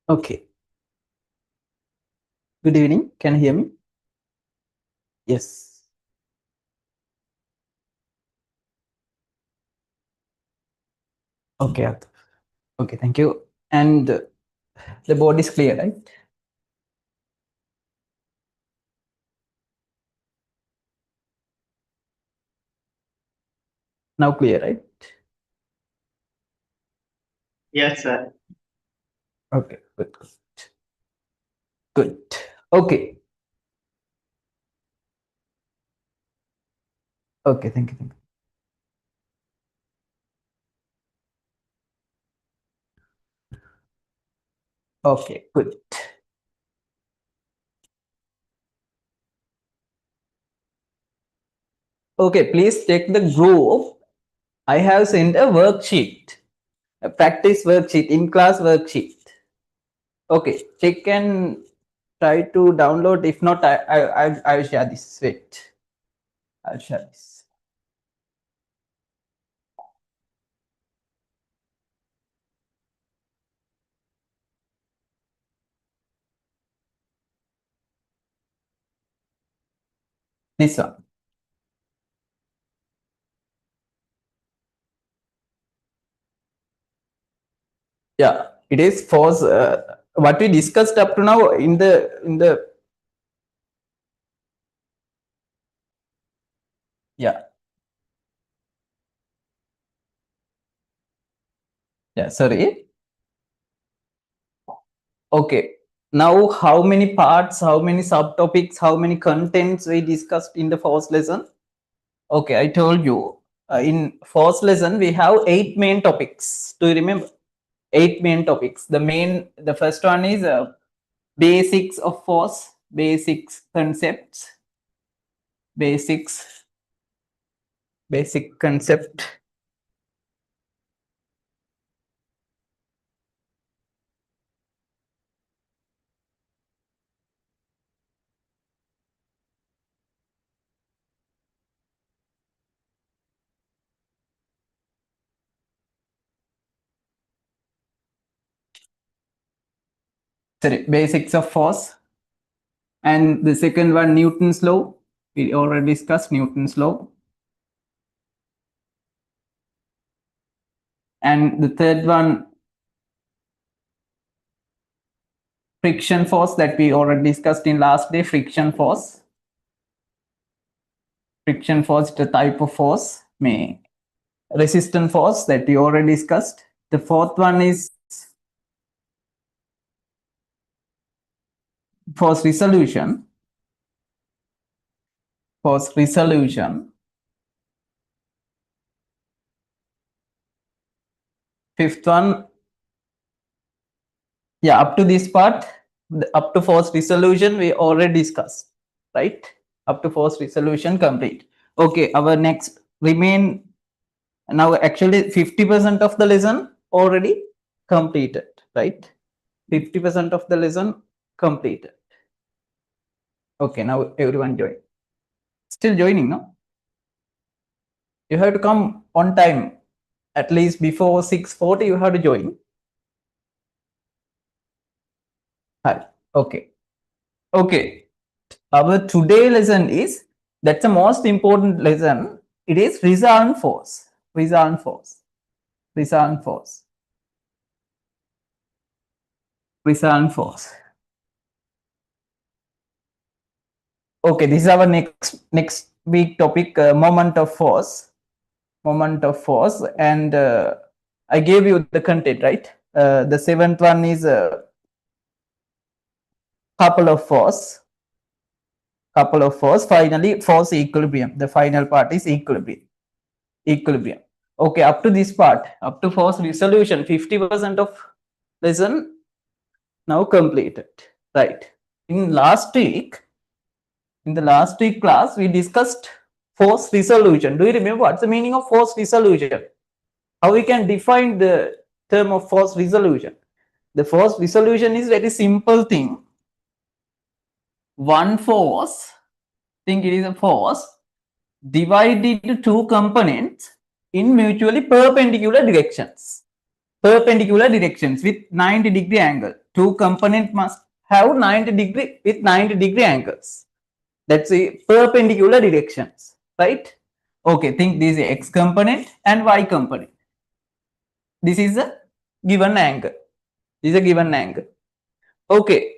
Okay. Good evening. Can you hear me? Yes. Okay. Okay. Thank you. And the board is clear, right? Now clear, right? Yes, sir. Okay. Good. Good. Okay. Okay. Thank you. Thank you. Okay. Good. Okay. Please check the group. I have sent a worksheet, a practice worksheet, in class worksheet. Okay. Check and try to download. If not, I will share this. Wait. I'll share this. This one. Yeah, it is force. What we discussed up to now in the yeah. Yeah, sorry. Okay. Now, how many parts, how many subtopics, how many contents we discussed in the first lesson? Okay, I told you in first lesson we have 8 main topics. Do you remember? 8 main topics. The first one is basics of force, basics concepts, basics, basic concept. Sorry, basics of force. And the second one, Newton's law. We already discussed Newton's law. And the third one, friction force, that we already discussed in last day. Friction force. Friction force is the type of force. Resistance force, that we already discussed. The fourth one is force resolution. Force resolution. Fifth one, yeah, up to this part, up to force resolution we already discussed, right? Up to force resolution complete. Okay, our next remain now, actually 50% of the lesson already completed, right? 50% of the lesson completed. Okay, now everyone join. Still joining, no? You have to come on time, at least before 6:40 you have to join. Hi. Okay. Okay. Our today lesson is, that's the most important lesson. It is resultant force. Resultant force. Resultant force. Resultant force. Okay, this is our next week topic, moment of force. Moment of force. And I gave you the content, right? The seventh one is couple of force. Couple of force. Finally, force equilibrium. The final part is equilibrium. Equilibrium. Okay, up to this part, up to force resolution, 50% of lesson now completed, right? In the last week class, we discussed force resolution. Do you remember what's the meaning of force resolution? How we can define the term of force resolution? The force resolution is very simple thing. One force, think it is a force, divided into two components in mutually perpendicular directions. Perpendicular directions with 90-degree angle. two component must have 90 degree with 90-degree angles. That's the perpendicular directions, right? Okay, think this is x component and y component. This is a given angle. This is a given angle. Okay.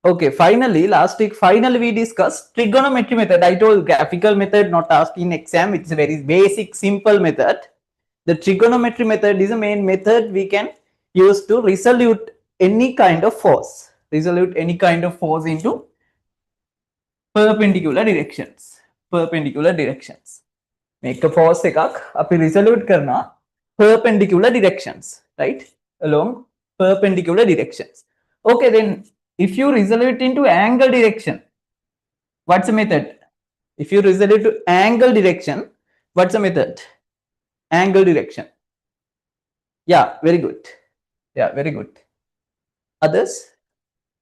Okay, finally we discussed trigonometry method. I told graphical method not asked in exam. It's a very basic, simple method. The trigonometry method is a main method we can use to resolute any kind of force. Resolute any kind of force into perpendicular directions. Perpendicular directions. Make a force එකක් අපි resolute කරනවා perpendicular directions, right? Along perpendicular directions. Okay, then if you resolute into angle direction, what's the method? If you resolute to angle direction, what's the method? Angle direction. Yeah, very good. Yeah, very good. Others?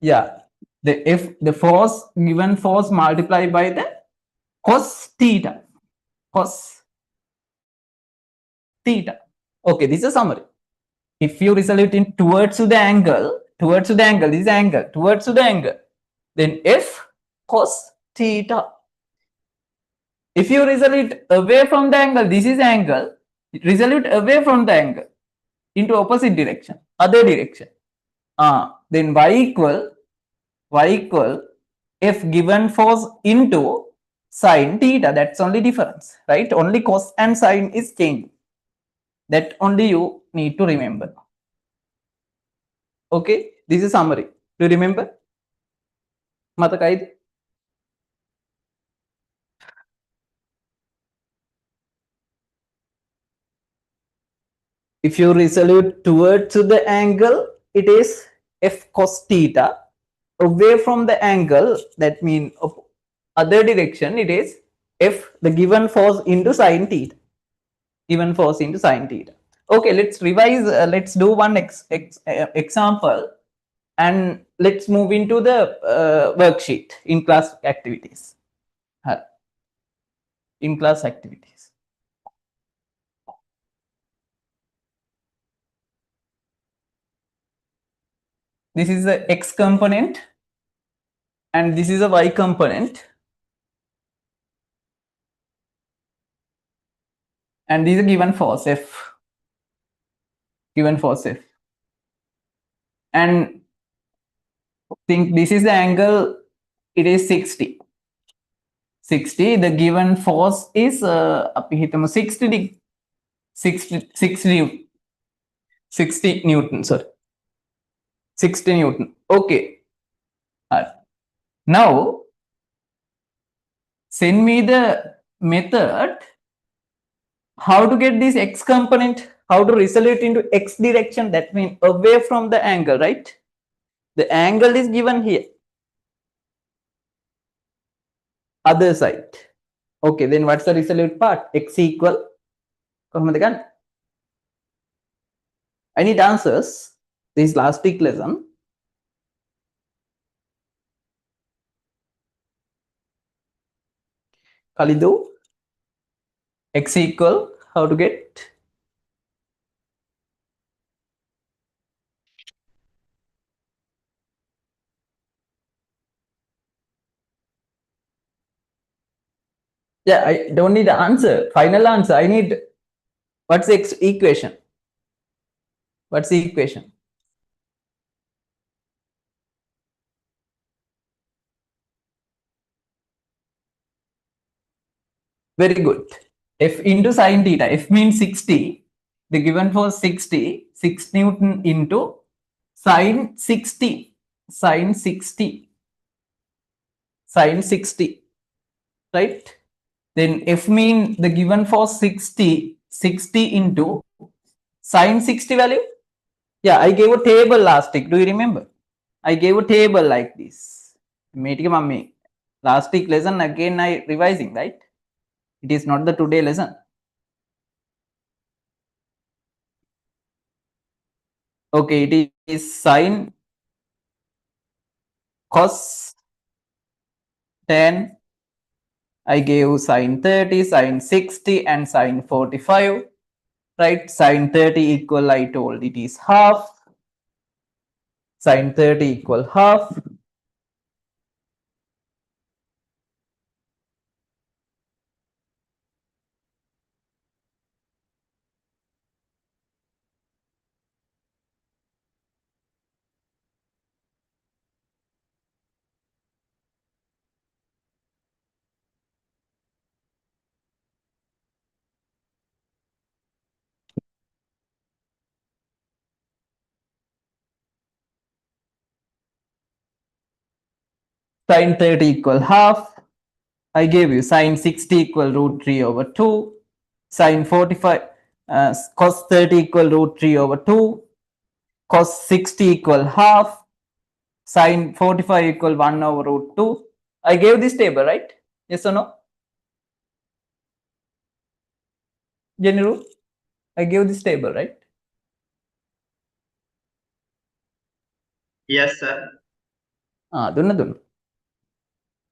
Yeah, the force, given force multiplied by the cos theta. Cos theta. Okay, this is a summary. If you resolute in towards the angle, this angle, towards the angle, then f cos theta. If you resolute away from the angle, this is angle, resolute away from the angle into opposite direction, other direction. Then y equal f given force into sine theta. That's only difference, right? Only cos and sine is changing. That only you need to remember. Okay, this is summary. Do you remember? Matakaid? If you resolute towards the angle, it is f cos theta. Away from the angle, that means other direction, it is f the given force into sine theta. Given force into sine theta. Okay, let's revise. Let's do one example, and let's move into the worksheet in class activities. In class activities. This is the x component and this is a y component, and this is a given force f, and think this is the angle, it is 60. The given force is 60 Newton, sorry, 60 Newton. Okay. Now send me the method how to get this x component, how to resolute into x direction, that means away from the angle, right? The angle is given here, other side. Okay, then what's the resolute part? X equal, I need answers. This last week lesson. Kalidu, x equal, how to get? Yeah, I don't need the answer, final answer. I need, what's the x equation? What's the equation? Very good. F into sine theta. F means 60. The given force 60. 6 Newton into sine 60. Sine 60. Sine 60. Right? Then F mean the given force 60. 60 into sine 60 value. Yeah, I gave a table last week. Do you remember? I gave a table like this. Last week lesson again I revising, right? It is not the today lesson. Okay, it is sine cos 10. I gave sine 30, sine 60 and sine 45. Right, sine 30 equal, I told it is half. Sine 30 equal half. Sine 30 equal half. I gave you sine 60 equal root 3 over 2. Sine 45, cos 30 equal root 3 over 2. Cos 60 equal half. Sine 45 equal 1 over root 2. I gave this table, right? Yes or no? General, I gave this table, right? Yes, sir. Dunna.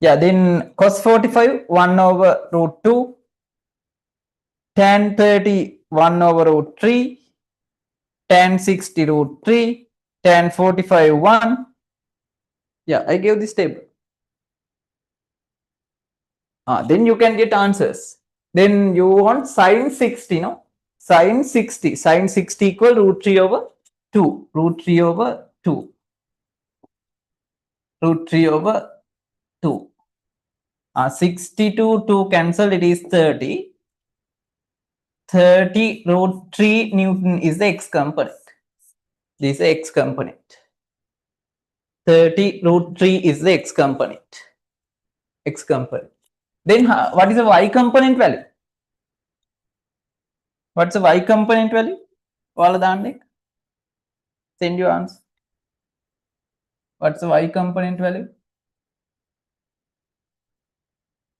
Yeah, then cos 45, 1 over root 2. Tan 30, 1 over root 3. Tan 60 root 3. Tan 45, 1. Yeah, I gave this table. Then you can get answers. Then you want sine 60, no? Sine 60. Sine 60 equal root 3 over 2. Root 3 over 2. Root 3 over 2. 62 to cancel, it is 30. 30 root 3 Newton is the x component. This is the x component. 30 root 3 is the x component. X component. Then what is the y component value? What's the y component value? Send your answer. What's the y component value?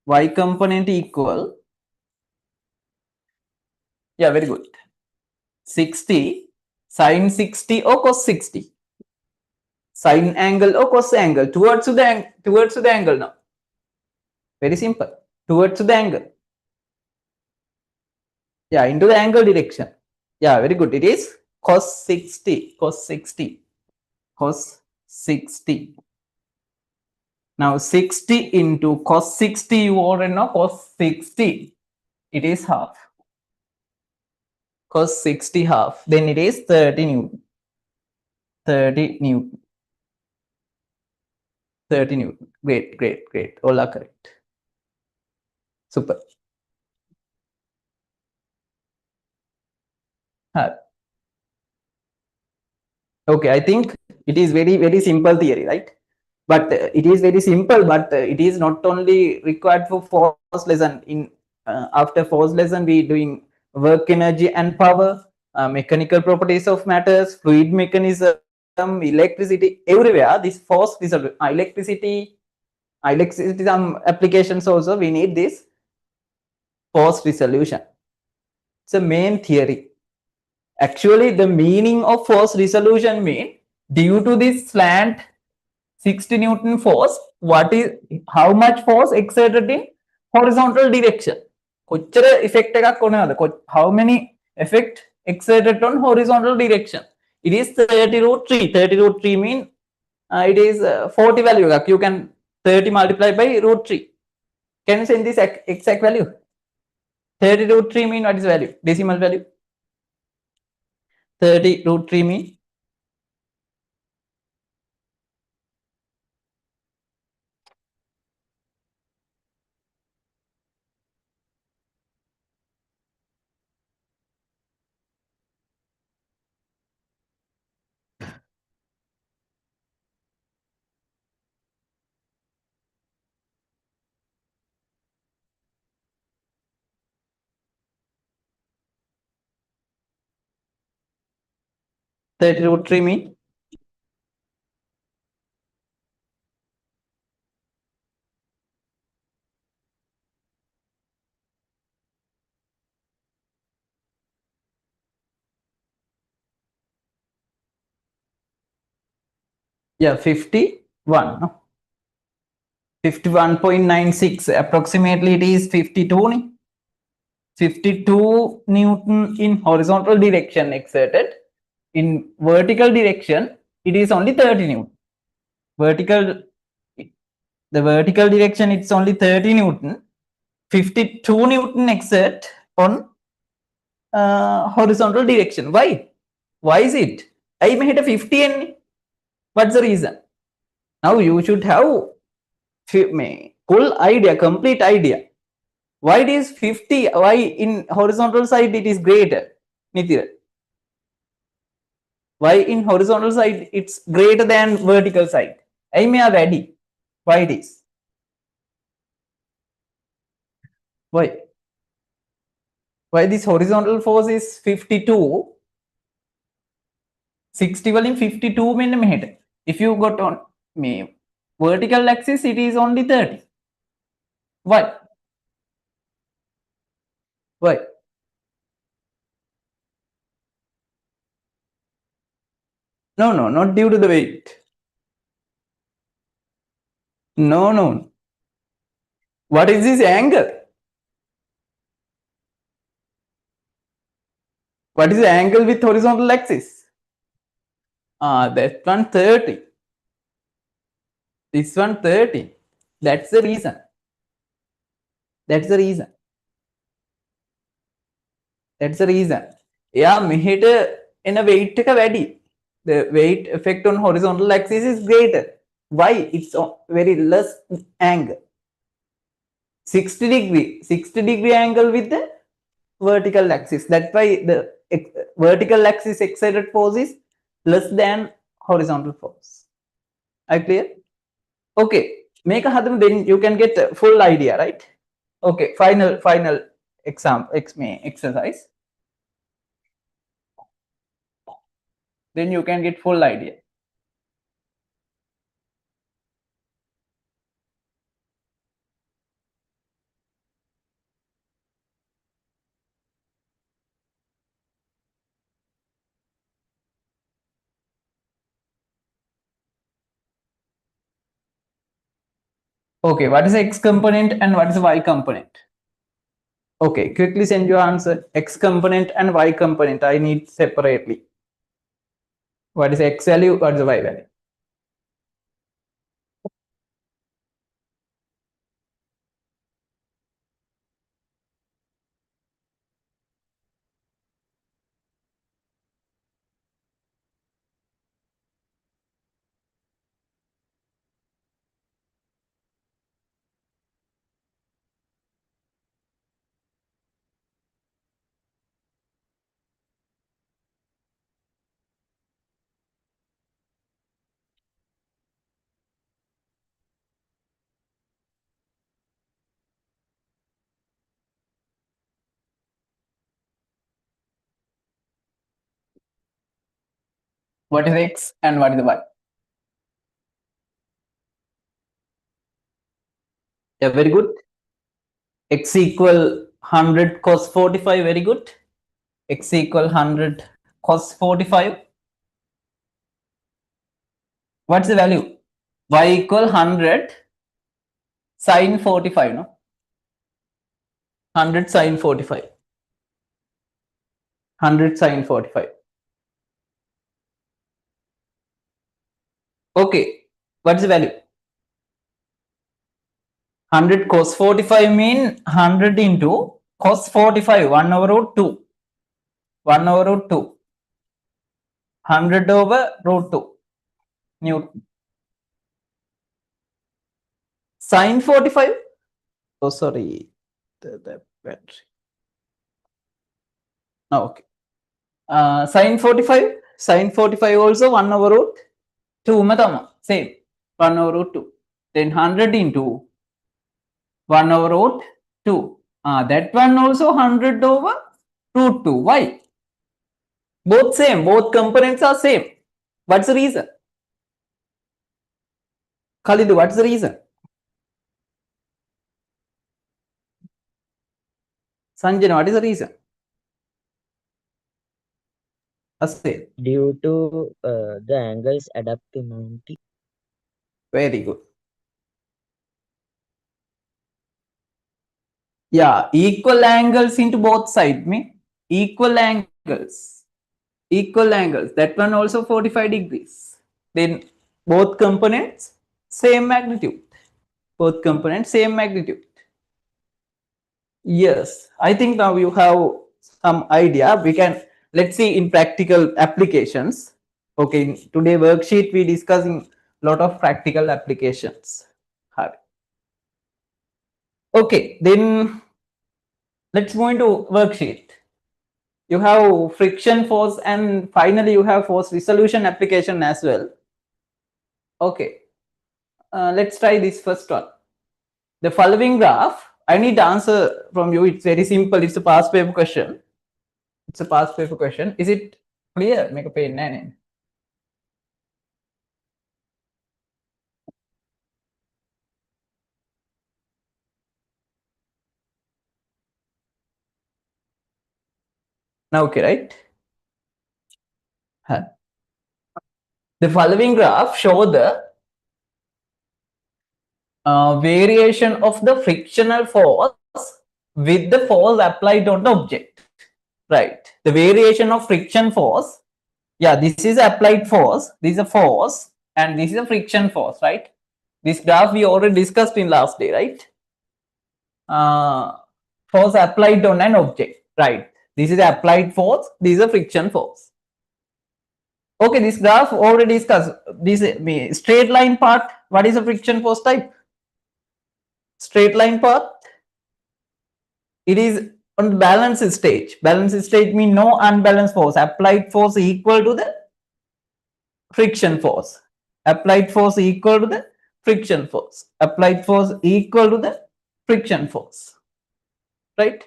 Y component equal, yeah, very good. 60, sine 60 or cos 60? Sine angle or cos angle? Towards the angle now. Very simple. Towards the angle. Yeah, into the angle direction. Yeah, very good. It is cos 60. Cos 60. Cos 60. Now 60 into cos 60, you already know cos 60. It is half. Cos 60 half. Then it is 30 Newton. 30 Newton. 30 Newton. Great. All are correct. Super. Okay, I think it is very simple theory, right? But it is very simple, but it is not only required for force lesson. In after force lesson, we doing work energy and power, mechanical properties of matters, fluid mechanism, electricity, everywhere. This force result, electricity, some applications also we need this force resolution. It's a main theory. Actually, the meaning of force resolution mean due to this slant 60 Newton force, how much force exerted in horizontal direction? Effect how many effect exerted on horizontal direction? It is 30 root 3. 30 root 3 mean it is 40 value. You can 30 multiplied by root 3. Can you send this exact value? 30 root 3 mean what is value? Decimal value. 30 root 3 mean 30 root 3 mean yeah 51. No? 51.96 approximately it is 52. 52 Newton in horizontal direction exerted. In vertical direction it is only 30 Newton. Vertical, the vertical direction, it's only 30 Newton. 52 Newton exert on horizontal direction. Why? Why is it? I made a 50 N. What's the reason? Now you should have full idea, complete idea. Why it is 50? Why in horizontal side it is greater? Nithira. Why in horizontal side it's greater than vertical side? I may have ready. Why it is? Why? Why this horizontal force is 52? 60 වලින් 52 මෙන්න මෙහෙට. If you got on me vertical axis, it is only 30. Why? Why? No, no, not due to the weight. No, no. What is this angle? What is the angle with horizontal axis? That one 30. This one 30. That's the reason. That's the reason. That's the reason. Yeah, මෙහෙට එන weight එක වැඩි. The weight effect on horizontal axis is greater. Why? It's very less angle. 60 degree angle with the vertical axis. That's why the vertical axis excited force is less than horizontal force. Are you clear? Okay, make a hadam, then you can get a full idea, right? Okay, final exercise. Then you can get full idea. Okay, what is the x component and what is the y component? Okay, quickly send your answer. X component and y component I need separately. What is the x value? What is the y value? What is x and what is the y? Yeah, very good. X equal 100 cos 45, very good. X equal 100 cos 45. What's the value? Y equal 100 sin 45, no? 100 sin 45. 100 sin 45. Okay, what's the value? 100 cos 45 mean 100 into cos 45, 1 over root 2. 1 over root 2. 100 over root 2 Newton. Sin 45? Oh, sorry. The battery. Oh, okay. Sin 45? Sin 45 also 1 over root 2. Same. 1 over root 2. Then 100 into 1 over root 2. That one also 100 over root 2. Why? Both same. Both components are same. What's the reason? Khalid, what's the reason? Sanjana, what is the reason? Asay. Due to the angles add up to 90. Very good. Yeah, equal angles into both sides. Equal angles. Equal angles. That one also 45 degrees. then both components same magnitude. Both components same magnitude. Yes, I think now you have some idea. We can, let's see in practical applications. Okay, in today worksheet we discussing lot of practical applications. Okay, then let's move into worksheet. You have friction force and finally you have force resolution application as well. Okay, let's try this first one. The following graph, I need answer from you. It's very simple. It's a past paper question. It's a past paper question. Is it clear? Make a pen nine. Now, okay, right? Huh. The following graph show the variation of the frictional force with the force applied on the object. Right. The variation of friction force. Yeah, this is applied force. This is a force, and this is a friction force, right? This graph we already discussed in last day, right? Force applied on an object, right? This is applied force. This is a friction force. Okay, this graph already discussed. This straight line part. What is a friction force type? Straight line part. It is on the balanced stage. Balanced stage means no unbalanced force. Applied force equal to the friction force. Applied force equal to the friction force. Applied force equal to the friction force. Right?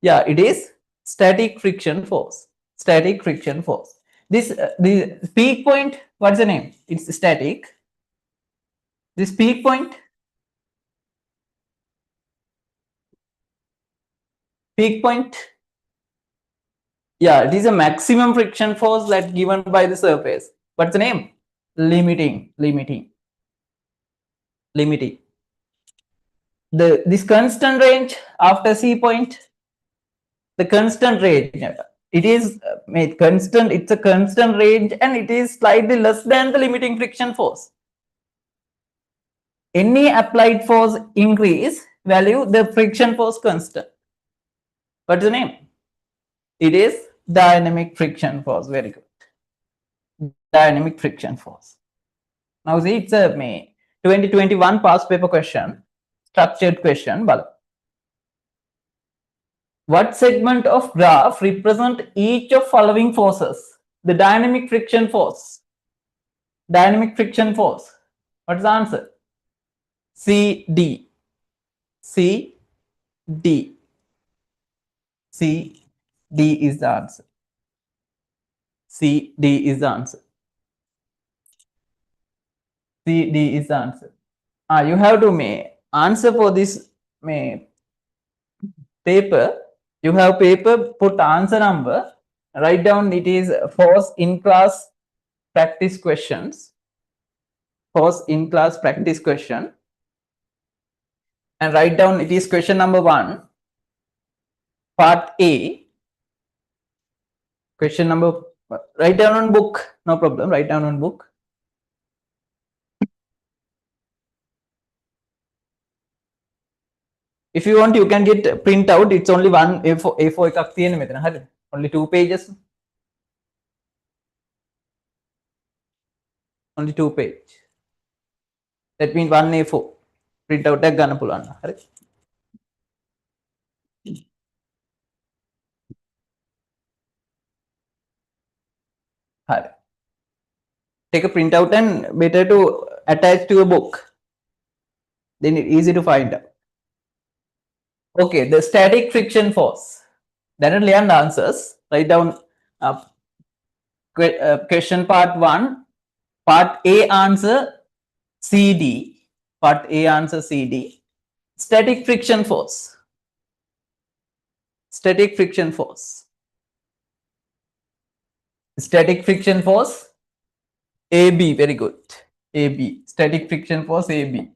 Yeah, it is static friction force. Static friction force. This the peak point, what's the name? It's static. This peak point, peak point. Yeah, it is a maximum friction force that given by the surface. What's the name? Limiting. This constant range after C point, the constant range, it is made constant. It's a constant range, and it is slightly less than the limiting friction force. Any applied force increase value, the friction force constant. What's the name? It is dynamic friction force. Very good. Dynamic friction force. Now see, it's a 2021 past paper question, structured question. What segment of graph represent each of following forces? The dynamic friction force. Dynamic friction force. What's the answer? CD. C D. C D is the answer. C D is the answer. C D is the answer. You have to answer for this paper. You have paper, put answer number, write down it is force in class practice questions. Force in class practice question. And write down it is question number 1, part A. Question number, write down on book, no problem, write down on book. If you want, you can get print out. It's only one A4 එකක් තියෙන මෙතන හරිද? Only 2 pages. Only 2 page. That means 1 A4 print out එකක් ගන්න පුළුවන් හරි. හරි. Take a print out and better to attach to a book. Then it's easy to find out. Okay, the static friction force. Then learn the answers. Write down question part 1. Part A answer CD. Part A answer CD. Static friction force. Static friction force. Static friction force AB. Very good. AB. Static friction force AB.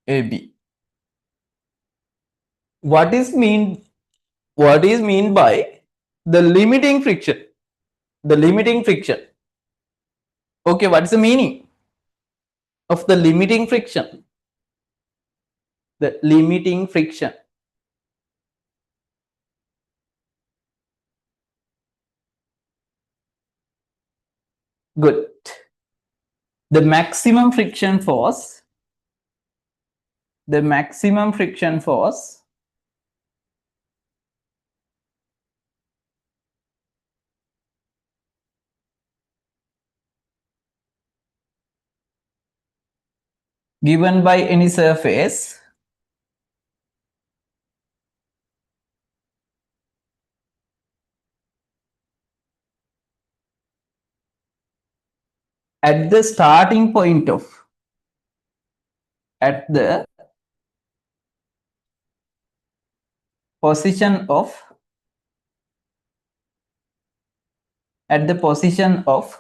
AB. What is mean by the limiting friction? the limiting friction. Okay, what is the meaning of the limiting friction? The limiting friction. Good. The maximum friction force, the maximum friction force given by any surface at the starting point of, at the position of, at the position of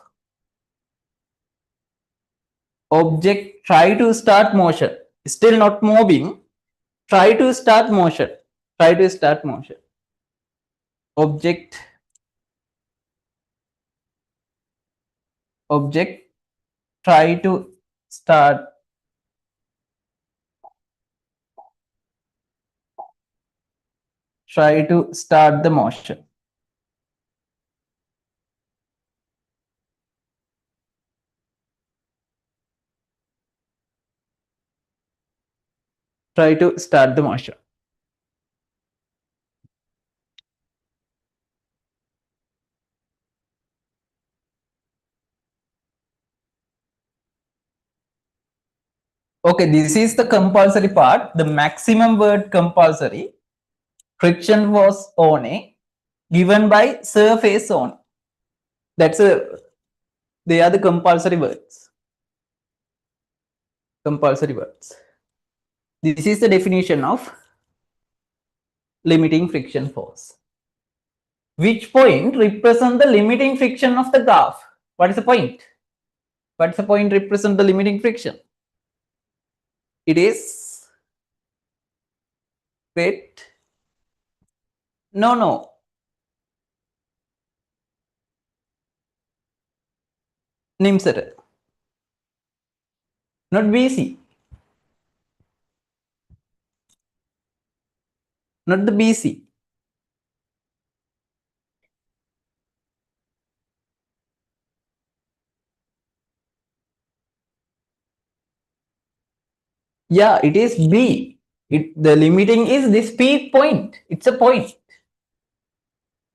object try to start motion, still not moving, try to start motion, try to start motion. Object try to start the motion. Try to start the motion. Okay, this is the compulsory part. The maximum word compulsory. Friction was on a given by surface on. That's a, they are the compulsory words. Compulsory words. This is the definition of limiting friction force. Which point represent the limiting friction of the graph? What is the point? What's the point represent the limiting friction? It is, wait, no, Nimsar, not BC, not the BC. Yeah, it is B. The limiting is this P point. It's a point.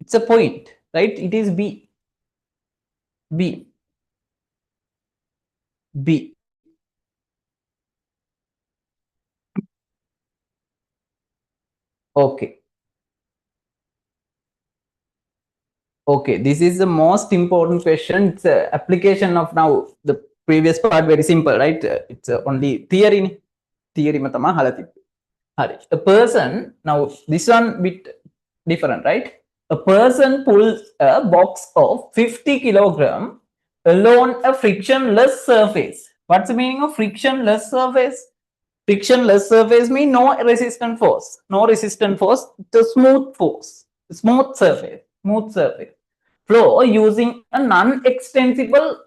It's a point, right? It is B. B. B. Okay. Okay, this is the most important question. It's a application of now the previous part very simple, right? It's only theory. Theory matama halati. A person, now this one bit different, right? A person pulls a box of 50 kilogram along a frictionless surface. What's the meaning of frictionless surface? Frictionless surface means no resistant force. No resistant force. It's a smooth force. Smooth surface. Smooth surface. Flow using a non-extensible.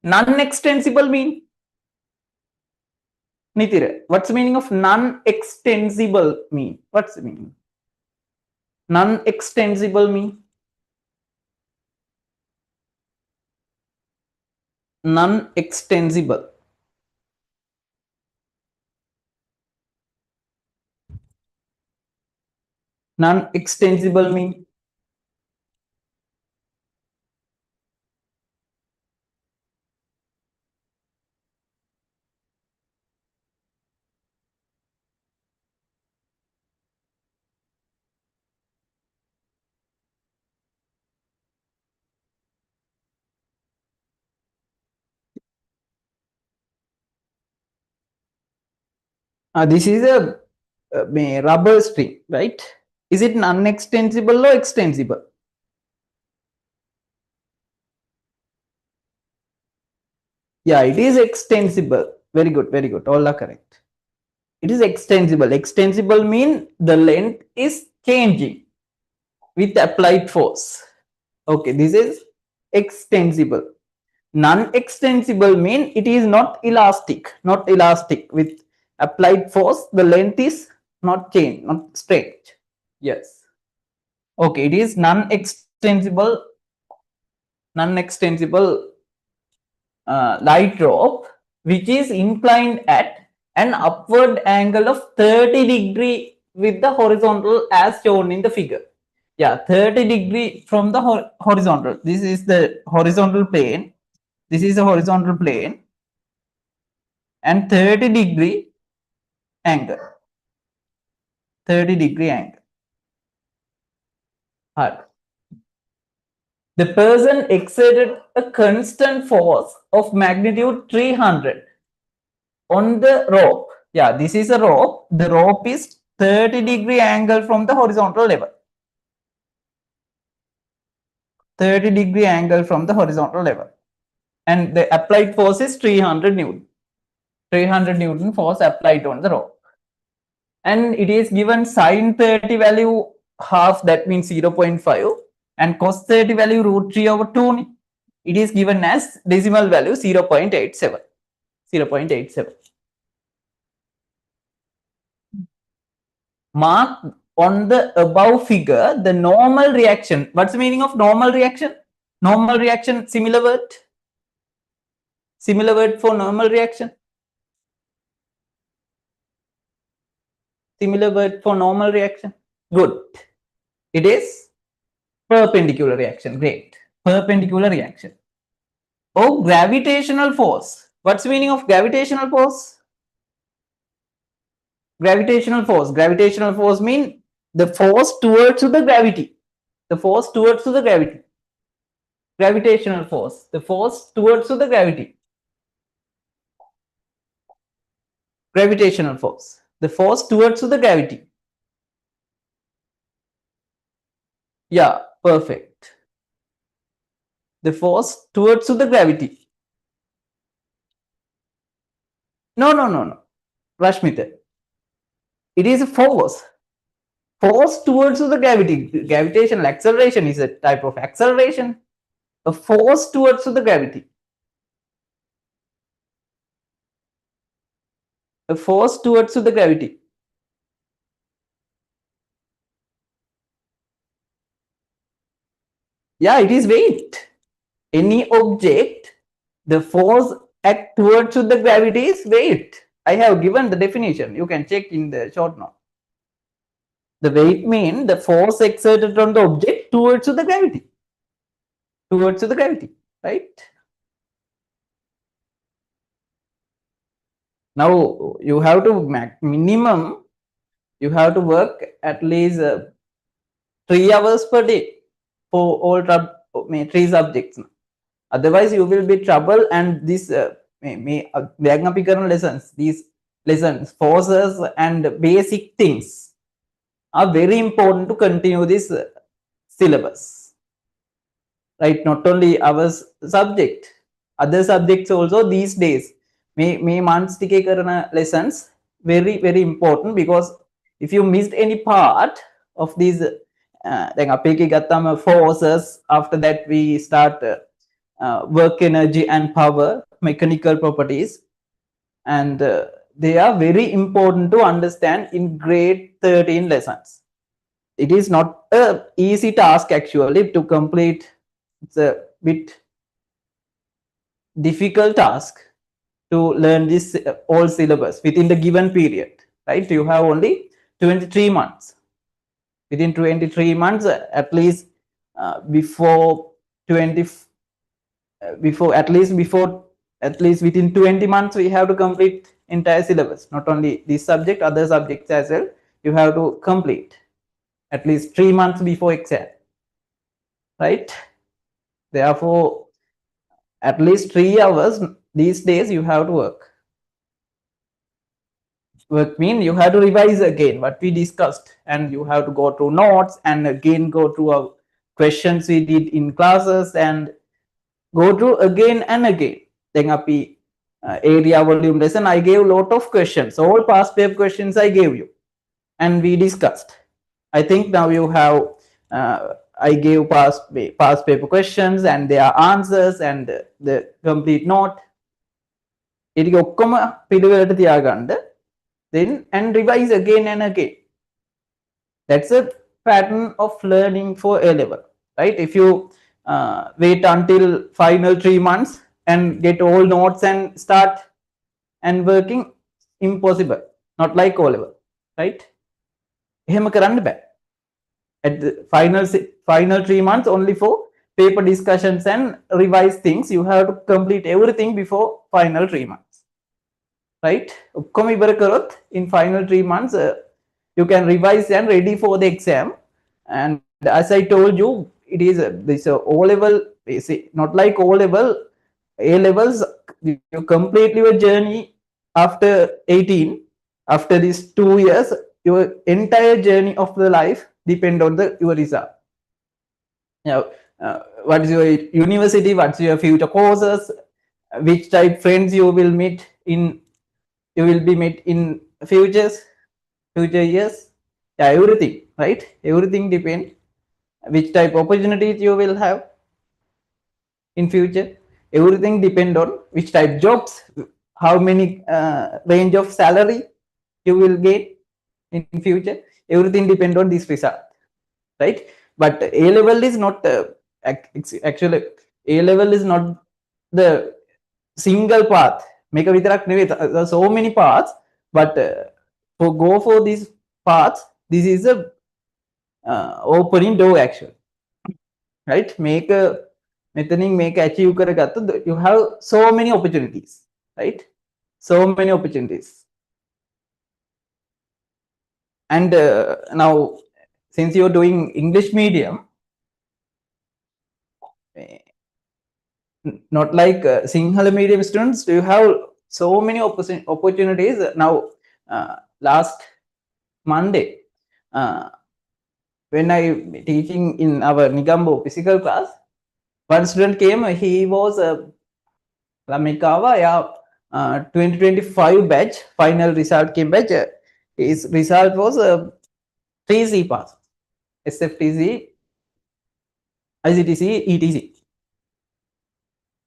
Non-extensible mean? Nitira, what's the meaning of non-extensible mean? What's the meaning? Non-extensible mean? Non-extensible. Non-extensible mean? This is a rubber string, right? Is it non-extensible or extensible? Yeah, it is extensible. Very good, very good. All are correct. It is extensible. Extensible mean the length is changing with applied force. Okay, this is extensible. Non-extensible mean it is not elastic, not elastic. With applied force, the length is not changed, not straight. Yes. Okay, it is non-extensible, non-extensible light rope, which is inclined at an upward angle of 30° with the horizontal as shown in the figure. Yeah, 30° from the horizontal. This is the horizontal plane. This is the horizontal plane and 30° angle. 30° angle. Hard. The person exerted a constant force of magnitude 300 on the rope. Yeah, this is a rope. The rope is 30° angle from the horizontal level. 30° angle from the horizontal level. And the applied force is 300 Newton. 300 Newton force applied on the rope. And it is given sine 30 value half, that means 0.5, and cos 30 value √3/2. It is given as decimal value 0.87. 0.87. Mark on the above figure the normal reaction. What's the meaning of normal reaction? Normal reaction, similar word. Similar word for normal reaction. Similar word for normal reaction. Good. It is perpendicular reaction. Great. Perpendicular reaction. Oh, gravitational force. What's the meaning of gravitational force? Gravitational force. Gravitational force means the force towards the gravity. The force towards the gravity. Gravitational force. The force towards the gravity. Gravitational force. The force towards the gravity. Yeah, perfect. The force towards the gravity. No. Rashmita. It is a force. Force towards the gravity. Gravitational acceleration is a type of acceleration. A force towards the gravity. A force towards the gravity. Yeah, it is weight. Any object, the force act towards the gravity is weight. I have given the definition. You can check in the short note. The weight means the force exerted on the object towards the gravity. Towards the gravity, right? Now you have to minimum. You have to work at least 3 hours per day for all 3 subjects. Otherwise, you will be trouble. And this lessons, these lessons, forces and basic things are very important to continue this syllabus. Right? Not only our subject, other subjects also these days. May months lessons very important, because if you missed any part of these forces, after that we start work energy and power, mechanical properties, and they are very important to understand in grade 13 lessons. It is not a easy task actually to complete. It's a bit difficult task to learn this all syllabus within the given period, right? You have only 23 months. Within 23 months, at least before 20 before at least within 20 months we have to complete entire syllabus. Not only this subject, other subjects as well, you have to complete at least 3 months before exam, right? Therefore, at least 3 hours these days you have to work. Work mean you have to revise again what we discussed, and you have to go through notes and again go through our questions we did in classes and go through again and again. Then area volume lesson, I gave a lot of questions, all past paper questions I gave you and we discussed. I think now you have I gave past paper questions and their answers and the complete note. ඒක ඔක්කොම පිළිවෙලට තියාගන්න, then and revise again and again. That's a pattern of learning for A level, right? If you wait until final 3 months and get all notes and start and working, impossible. Not like O level, right? එහෙම කරන්න බෑ. At the final 3 months only for paper discussions and revise things, you have to complete everything before final 3 months, right? ඔක්කොම ඉවර කරොත් in final 3 months you can revise and ready for the exam. And as I told you, it is this O level, not like O level. A levels, you complete your journey after 18. After these 2 years, your entire journey of the life depend on your result. Now, what is your university, what's your future courses, which type friends you will be met in future years. Yeah, everything, right? Everything depends which type opportunities you will have in future. Everything depend on which type jobs, how many range of salary you will get in future. Everything depend on this result, right? But A level is not actually A level is not the single path. Make a vitarak nevi, there are so many paths, but go for these paths, this is a opening door actually, right? Make a achieve කරගත්තොත් you have so many opportunities, right? So many opportunities. And now, since you're doing English medium, not like Sinhala medium students, you have so many opportunities. Now, last Monday, when I teaching in our Nigambo physical class, one student came. He was Lamikawa, yeah, 2025 batch. Final result came batch. His result was 3C pass. SFTC, ICTC, ETC.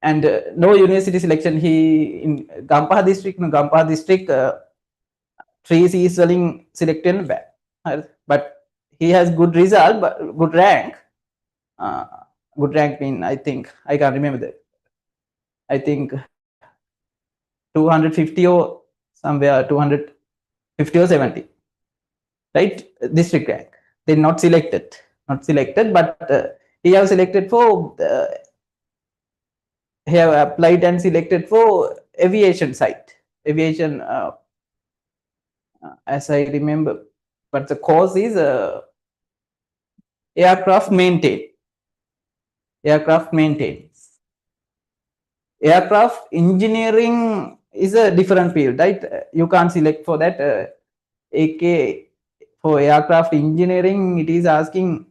And no university selection. He in Gampaha district, 3C is selected back. But he has good result, but good rank. Good rank mean, I think, I can't remember that. I think 250 or somewhere 250 or 70, right? District rank. They're not selected, but he have selected for he have applied and selected for aviation site, aviation, as I remember, but the course is aircraft maintenance. Aircraft engineering is a different field, right? You can't select for that. AK for aircraft engineering, it is asking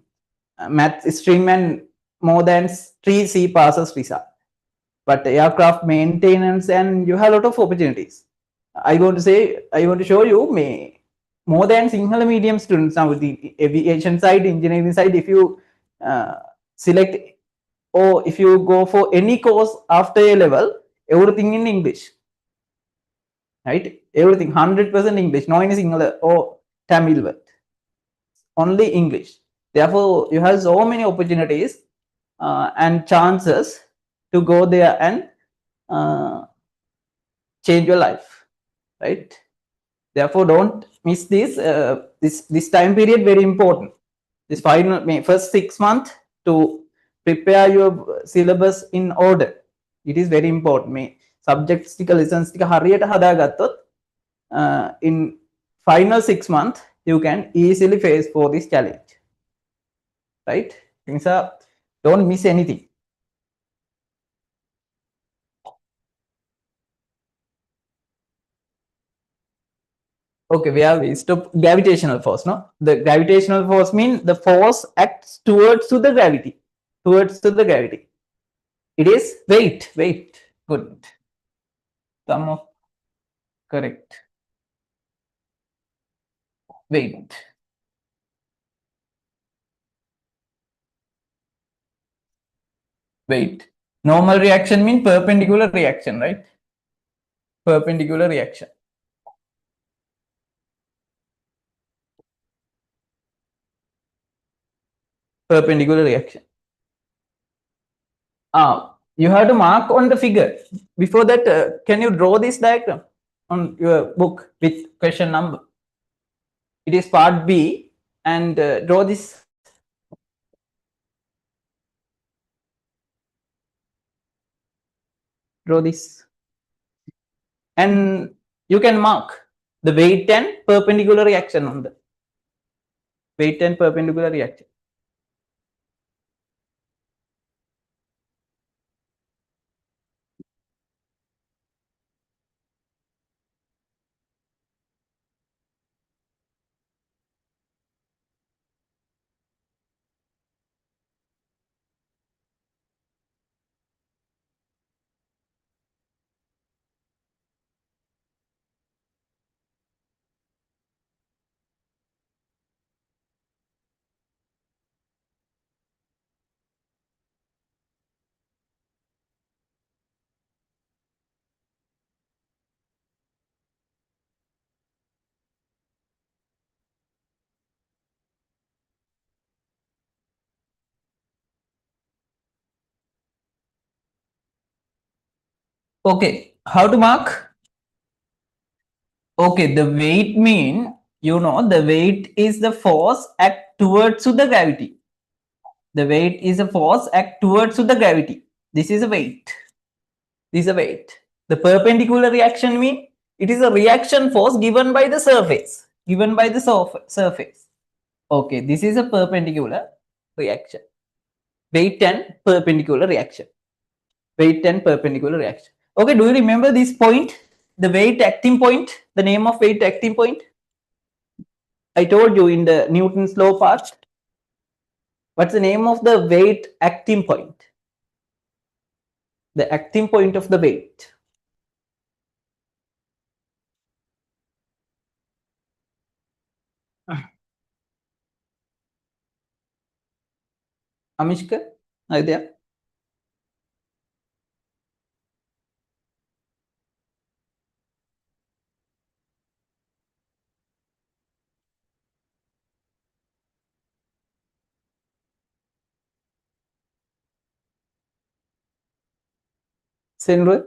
math stream and more than 3C passes result. But aircraft maintenance, and you have a lot of opportunities. I want to show you more than Sinhala medium students now with the aviation side, engineering side. If you select, or if you go for any course after A level, everything in English, right? Everything 100% English, no any Sinhala or Tamil word, only English. Therefore, you have so many opportunities and chances to go there and change your life, right? Therefore, don't miss this. This time period very important. This first 6 months to prepare your syllabus in order. It is very important. Subjects lessons hariyata hadagathot in final 6 months you can easily face for this challenge, right? Don't miss anything. Okay, where we stop gravitational force, no? The gravitational force means the force acts towards to the gravity. It is weight. Good. Some of correct. Weight. Wait. Normal reaction means perpendicular reaction, right? Perpendicular reaction. Perpendicular reaction. You have to mark on the figure. Before that, can you draw this diagram on your book with question number? It is part B, and draw this. Draw this. And you can mark the weight and perpendicular reaction on the weight and perpendicular reaction. Okay, how to mark? Okay, the weight mean, the weight is the force act towards to the gravity. The weight is a force act towards to the gravity. This is a weight. This is a weight. The perpendicular reaction mean it is a reaction force given by the surface. Given by the surface. Okay, this is a perpendicular reaction. Weight and perpendicular reaction. Weight and perpendicular reaction. Okay, do you remember this point? The weight acting point, the name of weight acting point? I told you in the Newton's law part. What's the name of the weight acting point? The acting point of the weight. Amishka, are you there? Senru?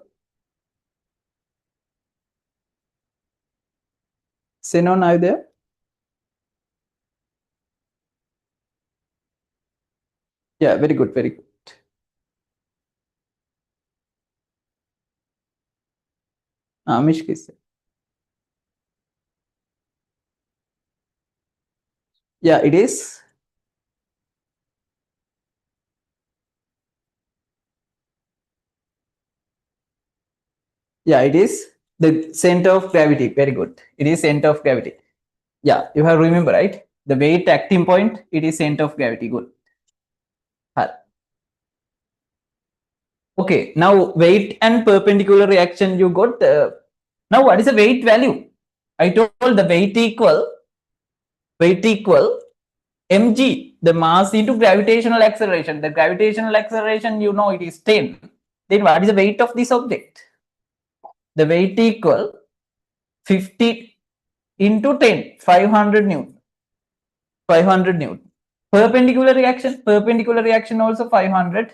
Senon, are you there? Yeah, very good, very good. Amishka is there. Yeah, it is. Yeah, it is the center of gravity. Very good. It is center of gravity. Yeah, you have remember, right? The weight acting point, it is center of gravity. Good. Okay, now weight and perpendicular reaction you got. Now what is the weight value? I told the weight equal mg, the mass into gravitational acceleration. The gravitational acceleration, it is 10. Then what is the weight of this object? The weight equal 50 into 10, 500 Newton. 500 Newton. Perpendicular reaction also 500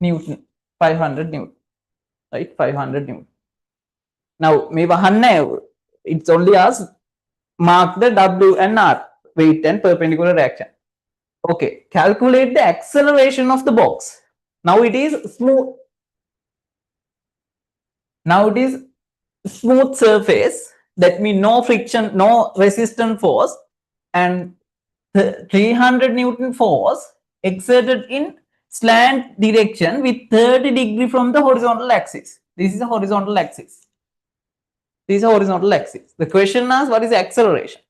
Newton. 500 Newton. Right? 500 Newton. Now, it's only us mark the W and R, weight and perpendicular reaction. Okay, calculate the acceleration of the box. Now it is smooth. Now it is smooth surface. That means no friction, no resistance force, and 300 Newton force exerted in slant direction with 30 degree from the horizontal axis. This is a horizontal axis. This is a horizontal axis. The question asks, what is the acceleration?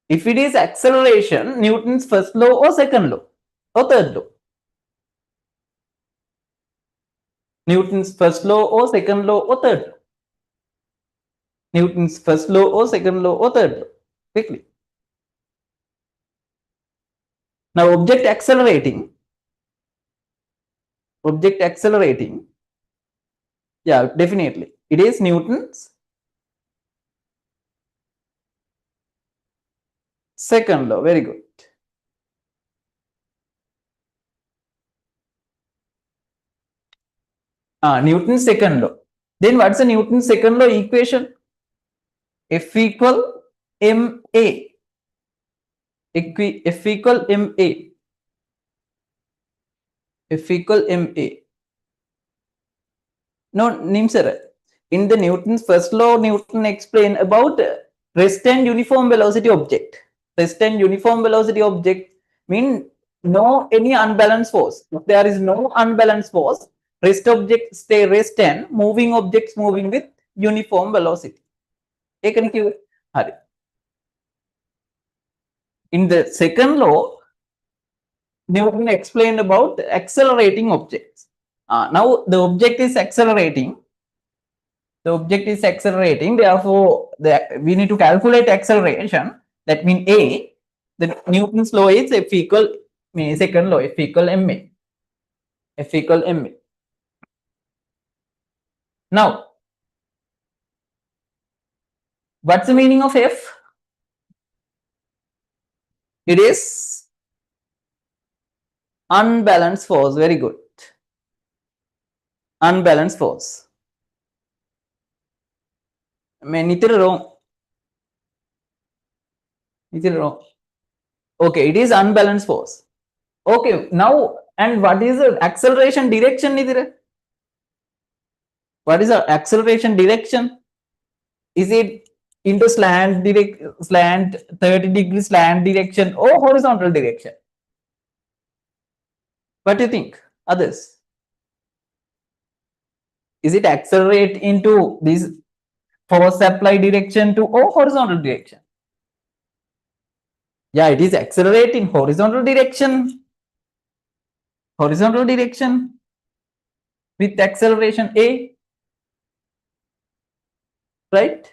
If it is acceleration, Newton's first law or second law or third law? Newton's first law or second law or third law? Newton's first law or second law or third law? Quickly. Now object accelerating. object accelerating. Yeah, definitely. It is Newton's second law. Very good. Newton's second law. Then what's the Newton's second law equation? F equal ma. F equal ma. F equal ma. No, Nimsar. In the Newton's first law, Newton explained about rest and uniform velocity object. Rest and uniform velocity object mean no any unbalanced force. If there is no unbalanced force, rest objects stay rest and moving objects moving with uniform velocity. In the second law, Newton explained about accelerating objects. Now the object is accelerating. The object is accelerating. Therefore, we need to calculate acceleration. That means A. The Newton's law is F equal second law. F equal ma. F equal ma. Now, what's the meaning of F? It is unbalanced force. Very good. Unbalanced force. Many wrong. Wrong. Okay, it is unbalanced force. Okay, now and what is the acceleration direction? What is the acceleration direction? Is it into slant 30-degree slant direction or horizontal direction? What do you think, others? Is it accelerate into this force apply direction to or horizontal direction? Yeah, it is accelerating horizontal direction. Horizontal direction with acceleration A, right?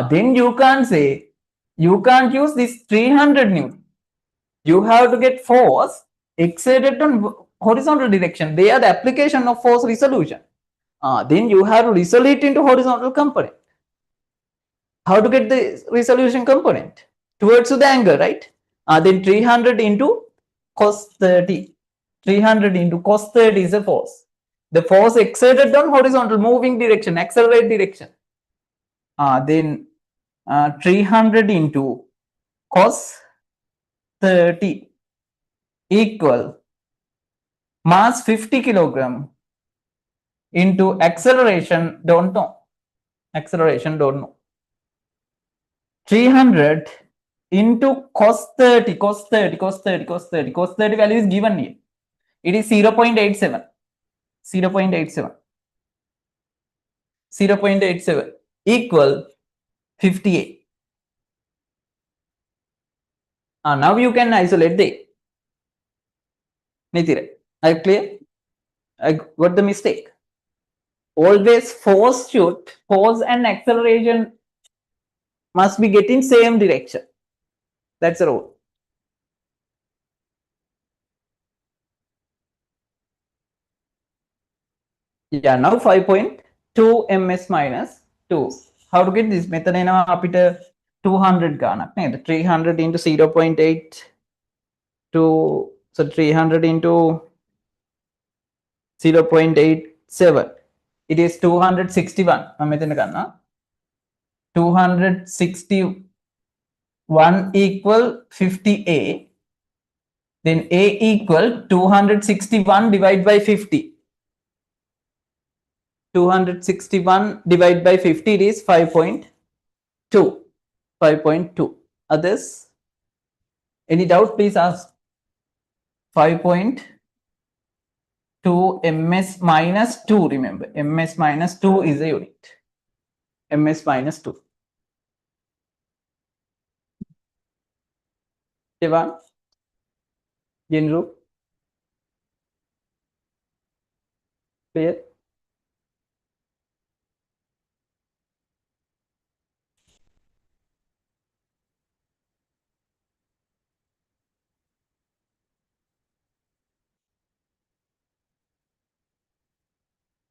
Then you can't say, you can't use this 300 Newton. You have to get force exerted on horizontal direction. They are the application of force resolution. Then you have to resolve it into horizontal component. How to get the resolution component? Towards the angle, right? Then 300 into cos 30. 300 into cos 30 is a force. The force exerted on horizontal moving direction, accelerate direction. Then 300 into cos 30 equal mass 50 kilogram into acceleration, don't know. Acceleration, don't know. 300 into cos 30, cos 30, cos 30, cos 30, cos 30 value is given here. It is 0.87. 0.87. 0.87 equal 58. Now you can isolate the Nitire. Are you clear? I got the mistake. Always force and acceleration must be getting same direction. That's the rule. Yeah, now 5.2 ms minus 2. How to get this method? 200 ganak. 300 into 0.8 to so 300 into 0.87. It is 261. 261 equal 50A. Then A equal 261 divided by 50. 261 divided by 50, it is 5.2. 5.2. Others? Any doubt, please ask. 5.2 ms minus 2, remember. Ms minus 2 is a unit. Ms minus 2. Devan? Jinru? Clear?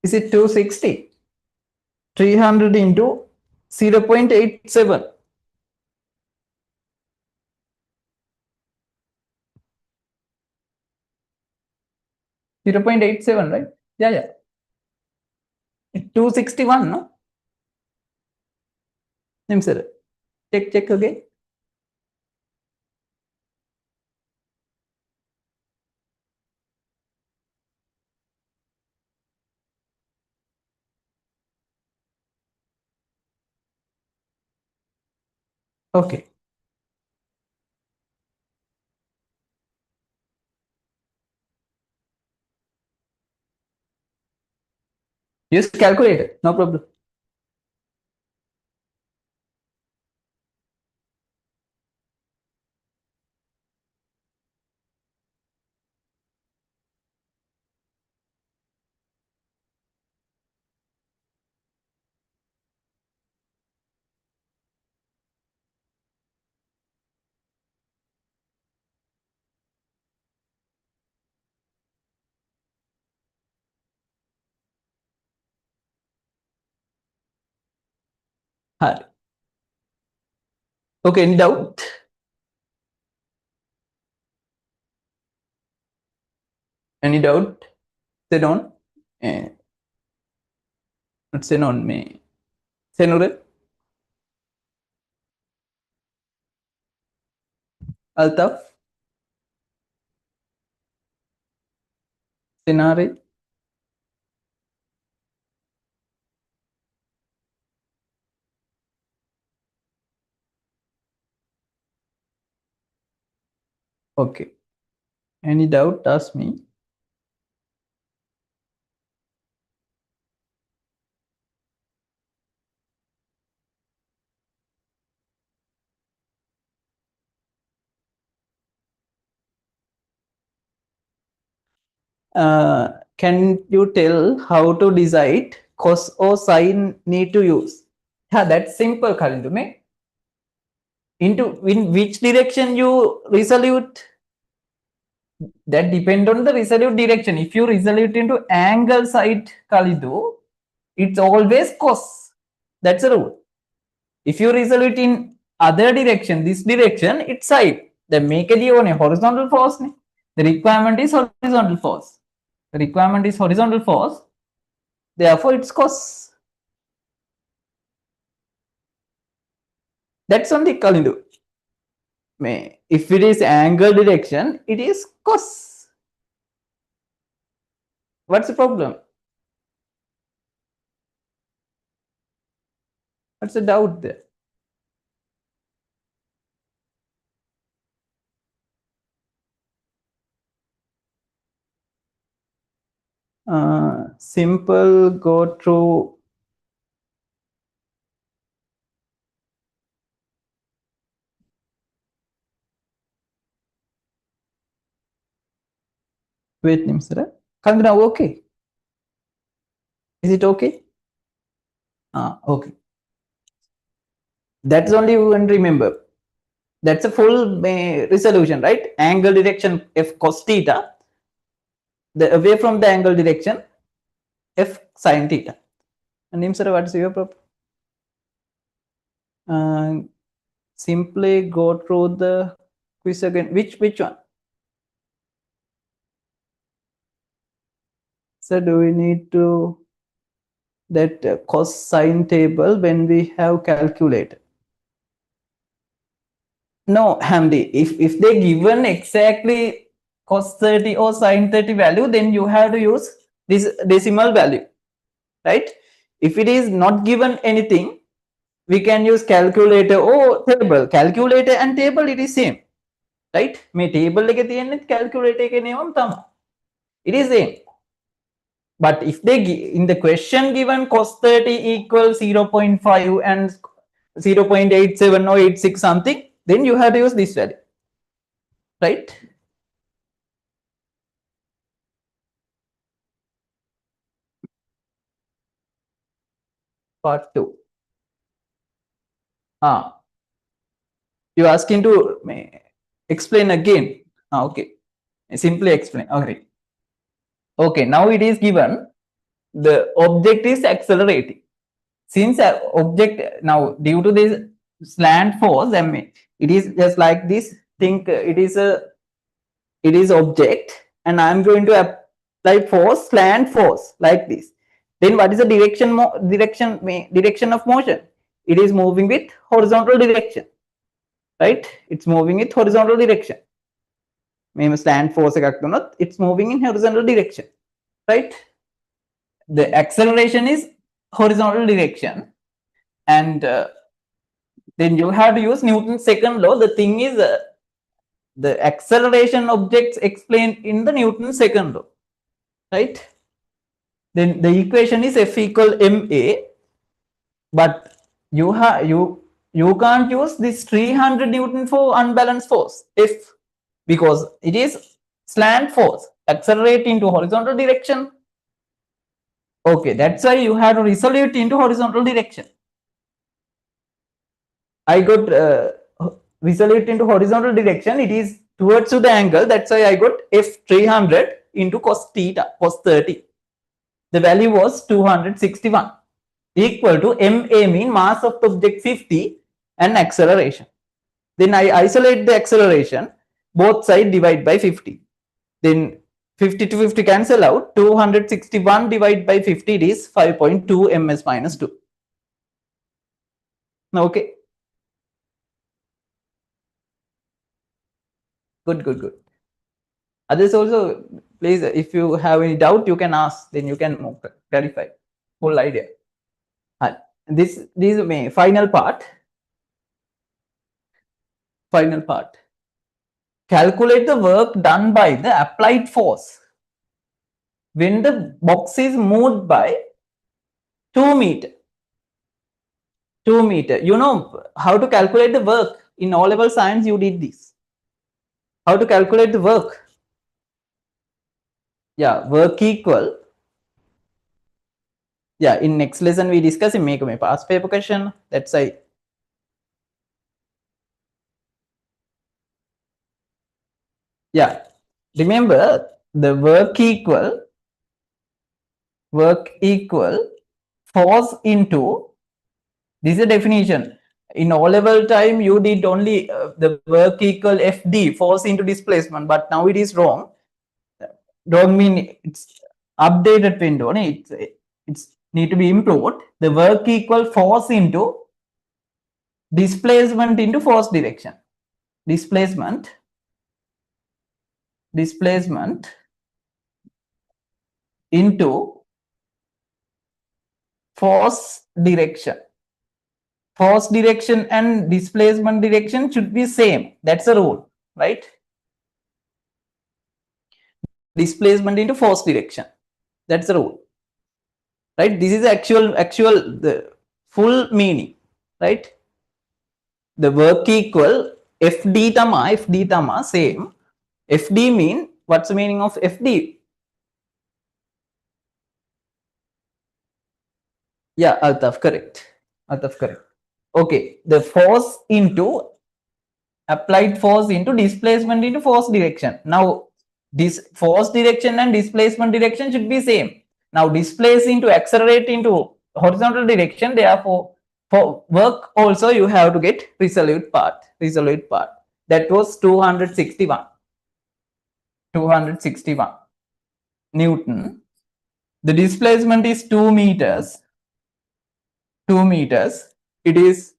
Is it 260? 300 into 0.87. Zero 0.87, right? Yeah, yeah. 261, no? Sir. Check again. Okay. Use calculator, no problem. Hard. Okay, any doubt? Any doubt? Say on. Not say on me. Say no. Altaf. Scenario. Okay. Any doubt? Ask me. Can you tell how to decide cos or sine need to use? Yeah, that's simple, Kalindume. In which direction you resolute? That depend on the resolute direction. If you resolute into angle side, Kalidu, it's always cos. That's a rule. If you resolute in other direction, this direction, it's side. Then make it a horizontal force. The requirement is horizontal force. The requirement is horizontal force. Therefore, it's cos. That's only Kalindu. If it is angle direction, it is cos. What's the problem? What's the doubt there? Simple go through. Wait, Nimsara. Kandra, okay. Is it okay? Okay. That's only you can remember. That's a full resolution, right? Angle direction f cos theta. The away from the angle direction f sin theta. And Nimsara, what's your problem? Simply go through the quiz again. Which one? So do we need to that cos sine table when we have calculated? No, Hamdi. If they given exactly cos 30 or sine 30 value, then you have to use this decimal value, right? If it is not given anything, we can use calculator or table. Calculator and table, it is same, right? Me table එක තියෙන්නේ calculator එකේ නියමම තමයි. It is same. But if they in the question given cos 30 equals 0.5 and 0.87 or 86 something, then you have to use this value, right? Part 2. You asking to explain again. Okay. Simply explain. Okay. Okay, now it is given the object is accelerating. Since object now due to this slant force, I mean, it is just like this. Think it is object, and I'm going to apply force, slant force like this. Then what is the direction of motion? It is moving with horizontal direction, right? It's moving with horizontal direction. Maybe slant force it's moving in horizontal direction, right? The acceleration is horizontal direction, and then you have to use Newton's second law. The thing is, the acceleration objects explained in the Newton's second law, right? Then the equation is F equal ma, but you can't use this 300 Newton for unbalanced force F, because it is slant force accelerate into horizontal direction. Okay, that's why you have to resolve into horizontal direction. I got resolve into horizontal direction. It is towards the angle. That's why I got F 300 into cos theta, cos 30. The value was 261, equal to ma mean mass of the object 50 and acceleration. Then I isolate the acceleration, both sides divide by 50. Then 50 to 50 cancel out. 261 divided by 50, it is 5.2 ms minus 2. Okay. Good. Others also, please, if you have any doubt, you can ask, then you can clarify whole idea. This is my final part. Calculate the work done by the applied force when the box is moved by 2 meter. 2 meter. You know how to calculate the work. In O-level science, you did this. How to calculate the work? Yeah, work equal. Yeah, in next lesson we discuss in make a past paper question. That's why. Yeah, remember the work equal force into, this is a definition. In O-level time, you did only the work equal FD, force into displacement, but now it is wrong. Don't mean it's updated window. It's need to be improved. The work equal force into displacement into force direction. Displacement into force direction. Force direction and displacement direction should be same. That's a rule, right? Displacement into force direction. That's the rule, right? This is actual the full meaning, right? The work equal FD tama same. FD mean, what's the meaning of FD? Yeah, Altaf, correct. Okay, the force into applied force into displacement into force direction. Now this force direction and displacement direction should be same. Now displace into accelerate into horizontal direction. Therefore, for work also you have to get resolute part. That was 261 Newton. The displacement is 2 meters. It is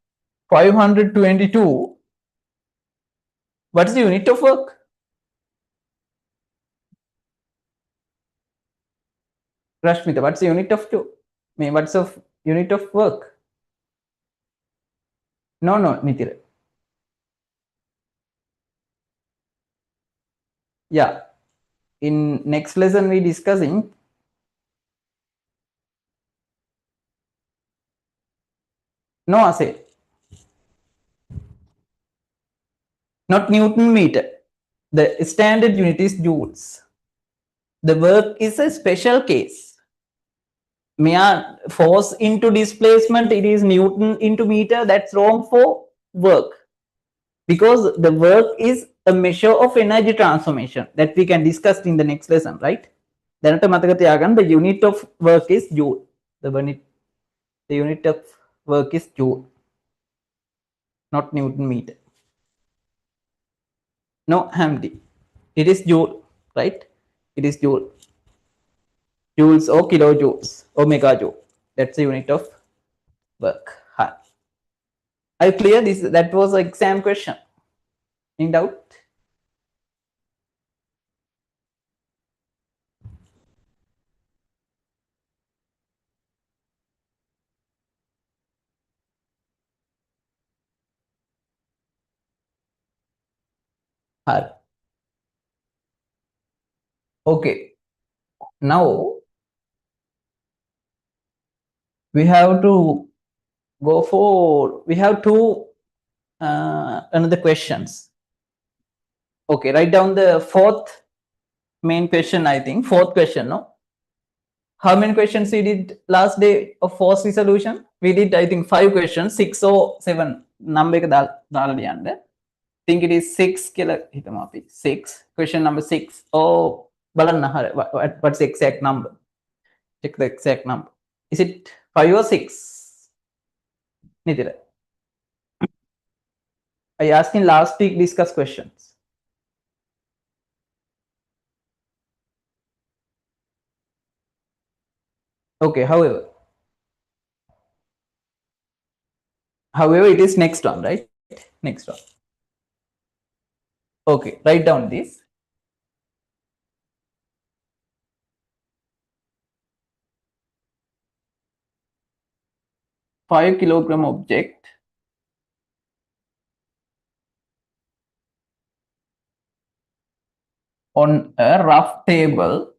522. What's the unit of work? Rashmita, what's the unit of what's the unit of work? No, Nitira. Yeah. In next lesson we discussing. No, I say. Not Newton meter. The standard unit is joules. The work is a special case. Force into displacement, it is Newton into meter. That's wrong for work, because the work is a measure of energy transformation that we can discuss in the next lesson, right? දැනට මතක තියාගන්න, the unit of work is joule. The unit of work is joule, not Newton meter. No, Hamdi. It is joule, right? It is joule. Joules or kilojoules or megajoule. That's the unit of work. Hi. Are you clear? That was an exam question. In doubt? Hi. Okay. Now we have to go for, we have two another questions. Okay, write down the fourth main question. I think fourth question. No, how many questions we did last day of force resolution? We did, I think, 5 questions, 6 or 7 number එක දාලා ලියන්න. Think it is 6 කියලා හිතමු අපි. 6, question number 6. Oh, බලන්න හරිය, what's the exact number? Check the exact number. Is it 5 or 6? Nithira, I asked in last week discuss questions. Okay, however it is next one, right? Next one. Okay, write down this. $5 kilogram object on a rough table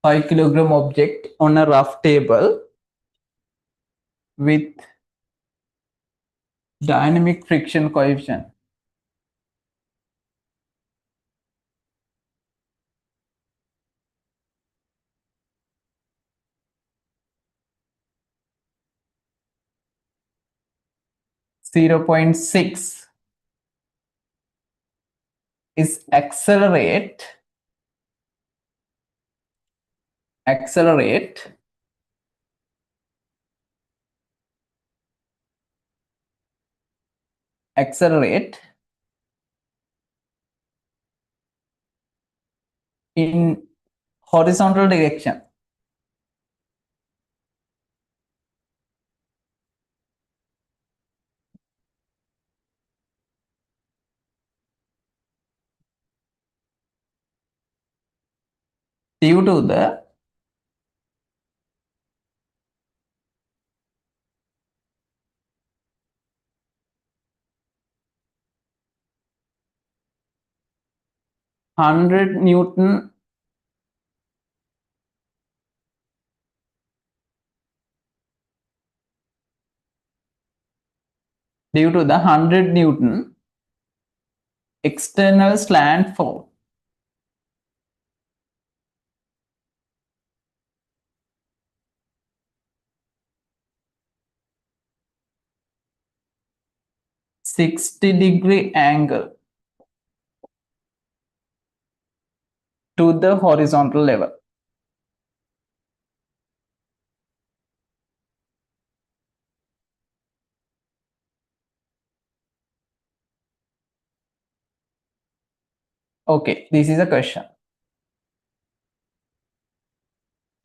$5 kilogram object on a rough table with dynamic friction coefficient. (0.6) is accelerate in horizontal direction due to the hundred Newton external slant force. (60° angle to the horizontal level. Okay, this is a question.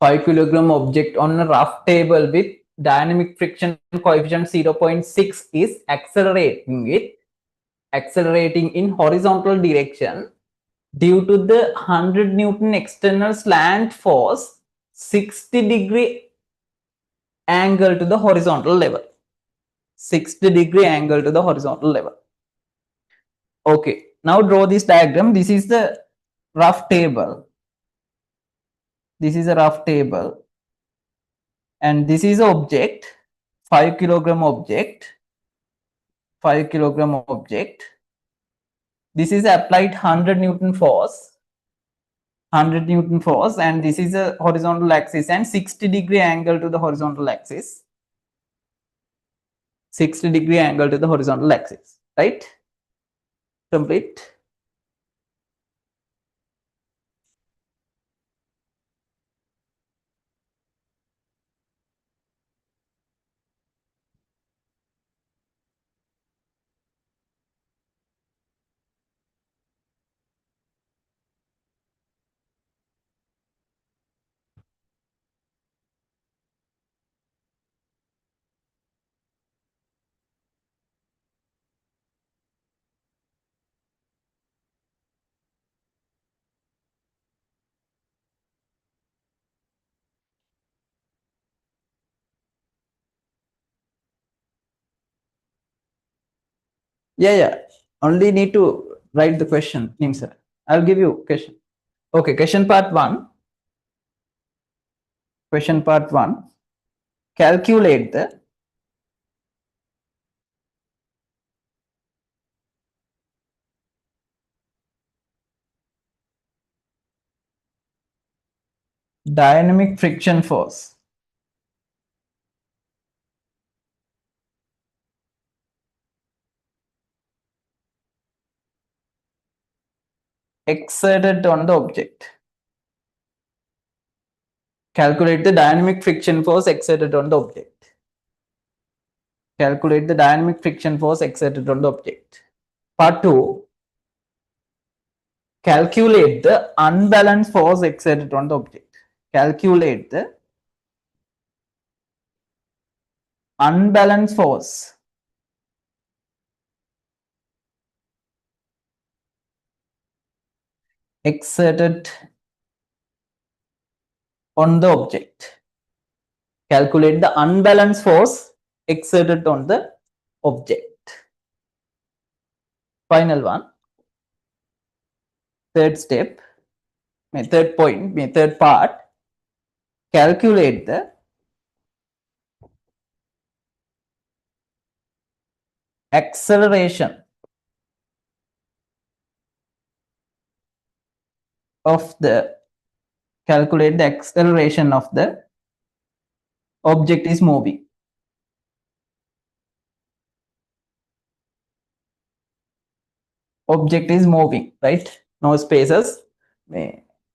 5 kilogram object on a rough table with dynamic friction coefficient 0.6 is accelerating in horizontal direction due to the 100 Newton external slant force, 60° angle to the horizontal level. 60° angle to the horizontal level. Okay, now draw this diagram. This is the rough table. This is a rough table. And this is object, 5 kilogram object. 5 kilogram object. This is applied 100 Newton force. 100 Newton force, and this is a horizontal axis and 60° angle to the horizontal axis. 60-degree angle to the horizontal axis, right? Complete. Yeah. Only need to write the question, sir. I'll give you question. Okay, question part 1. Question part 1. Calculate the dynamic friction force exerted on the object. Calculate the dynamic friction force exerted on the object. Calculate the dynamic friction force exerted on the object. Part 2. Calculate the unbalanced force exerted on the object. Calculate the unbalanced force exerted on the object. Calculate the unbalanced force exerted on the object. Final one. Third step, third point, third part. Calculate the acceleration of the object is moving. Object is moving, right? No spaces.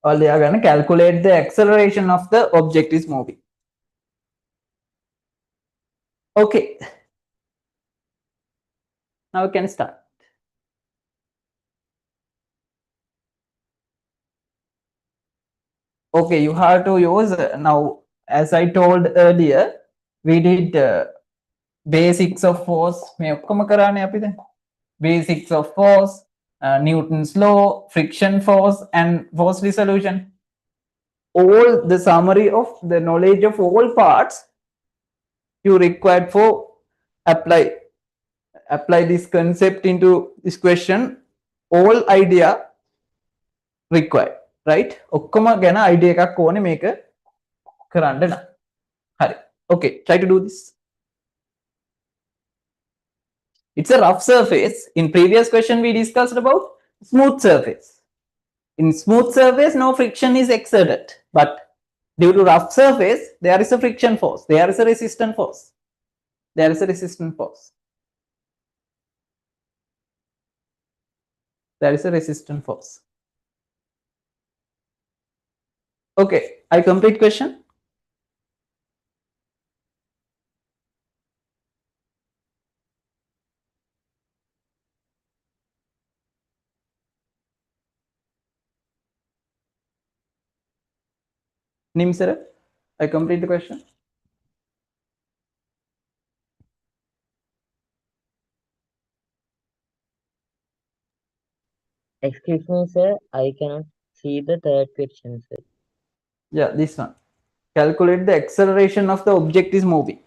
All they are going to calculate the acceleration of the object is moving. Okay. Now we can start. Okay, you have to use now, as I told earlier, we did basics of force. Basics of force, Newton's law, friction force, and force dissolution. All the summary of the knowledge of all parts you required for apply this concept into this question. All idea required, right? ඔක්කොම ගැන idea එකක් ඕනේ මේක කරන්න නම්. හරි. Okay, try to do this. It's a rough surface. In previous question we discussed about smooth surface. In smooth surface, no friction is exerted, but due to rough surface, there is a friction force. There is a resistance force. There is a resistance force. There is a resistance force. Okay, I complete question. Nim sir, I complete the question. Excuse me, sir. I cannot see the third question, sir. Yeah, this one. Calculate the acceleration of the object is moving.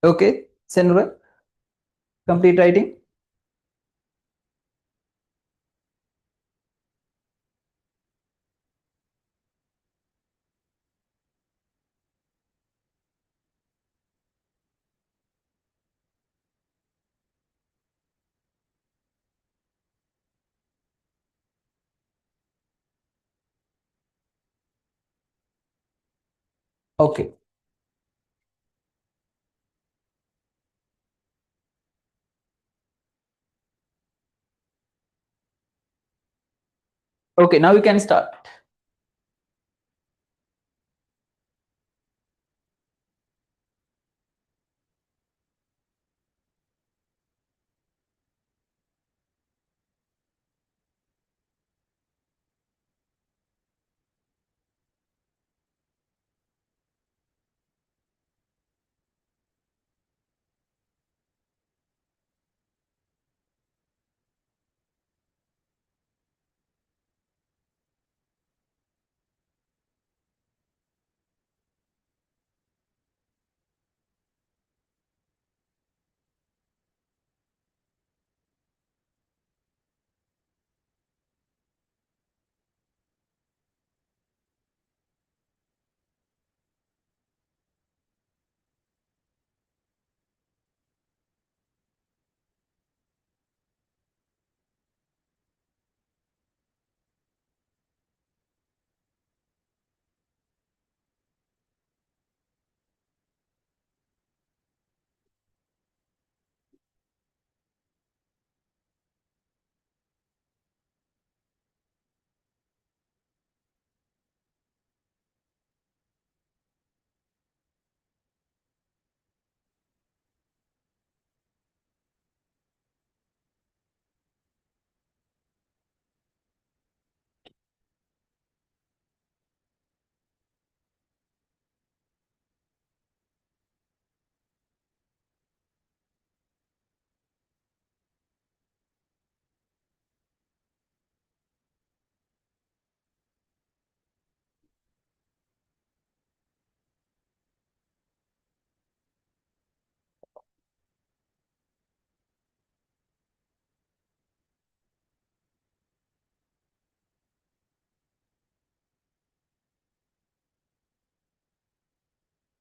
Okay, Senra, complete writing. Okay. Okay, now we can start.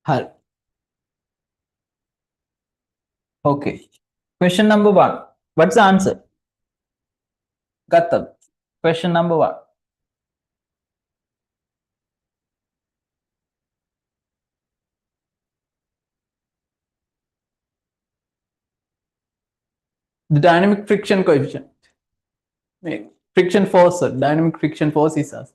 Hal. Okay. Question number 1. What's the answer? Gatam. Question number 1. The dynamic friction coefficient. Friction force, sir. Dynamic friction force is us.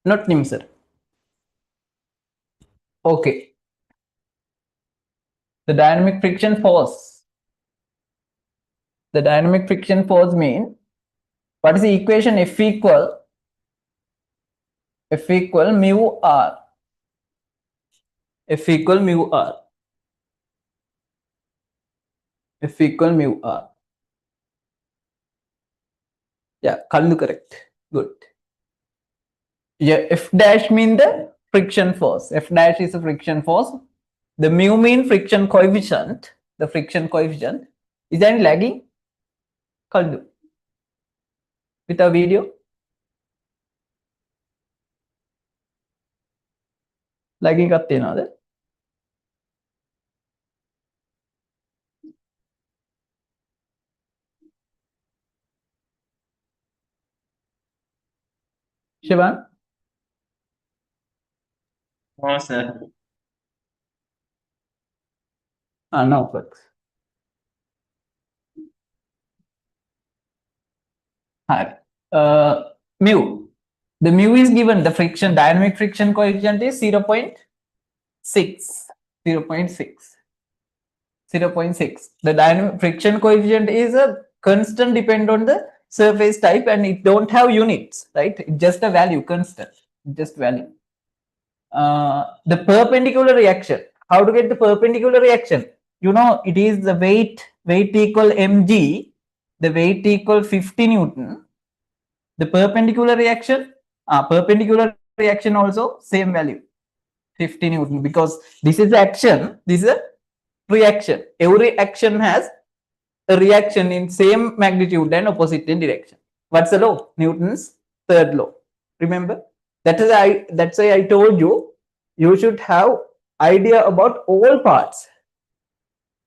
Not nim, sir. Okay. The dynamic friction force. The dynamic friction force mean what is the equation? F equal mu r. F equal mu r. F equal mu r. Yeah, Kallu correct. Good. Yeah, F dash mean the friction force. F dash is a friction force. The mu mean friction coefficient. The friction coefficient. Is there any lagging? Kallu. With a video? Lagging එකක් තියෙනවද? Shivan? No, sir. No, works. Hi. Mu. The mu is given. The friction dynamic friction coefficient is 0.6. 0.6. 0.6. The dynamic friction coefficient is a constant depend on the surface type and it don't have units, right? It's just a value, constant, just value. The perpendicular reaction. How to get the perpendicular reaction? You know, it is the weight equal mg, the weight equal 50 Newton. The perpendicular reaction also same value, 50 Newton, because this is action, this is a reaction. Every action has a reaction in same magnitude and opposite in direction. What's the law? Newton's third law. Remember? That's why I told you, you should have idea about all parts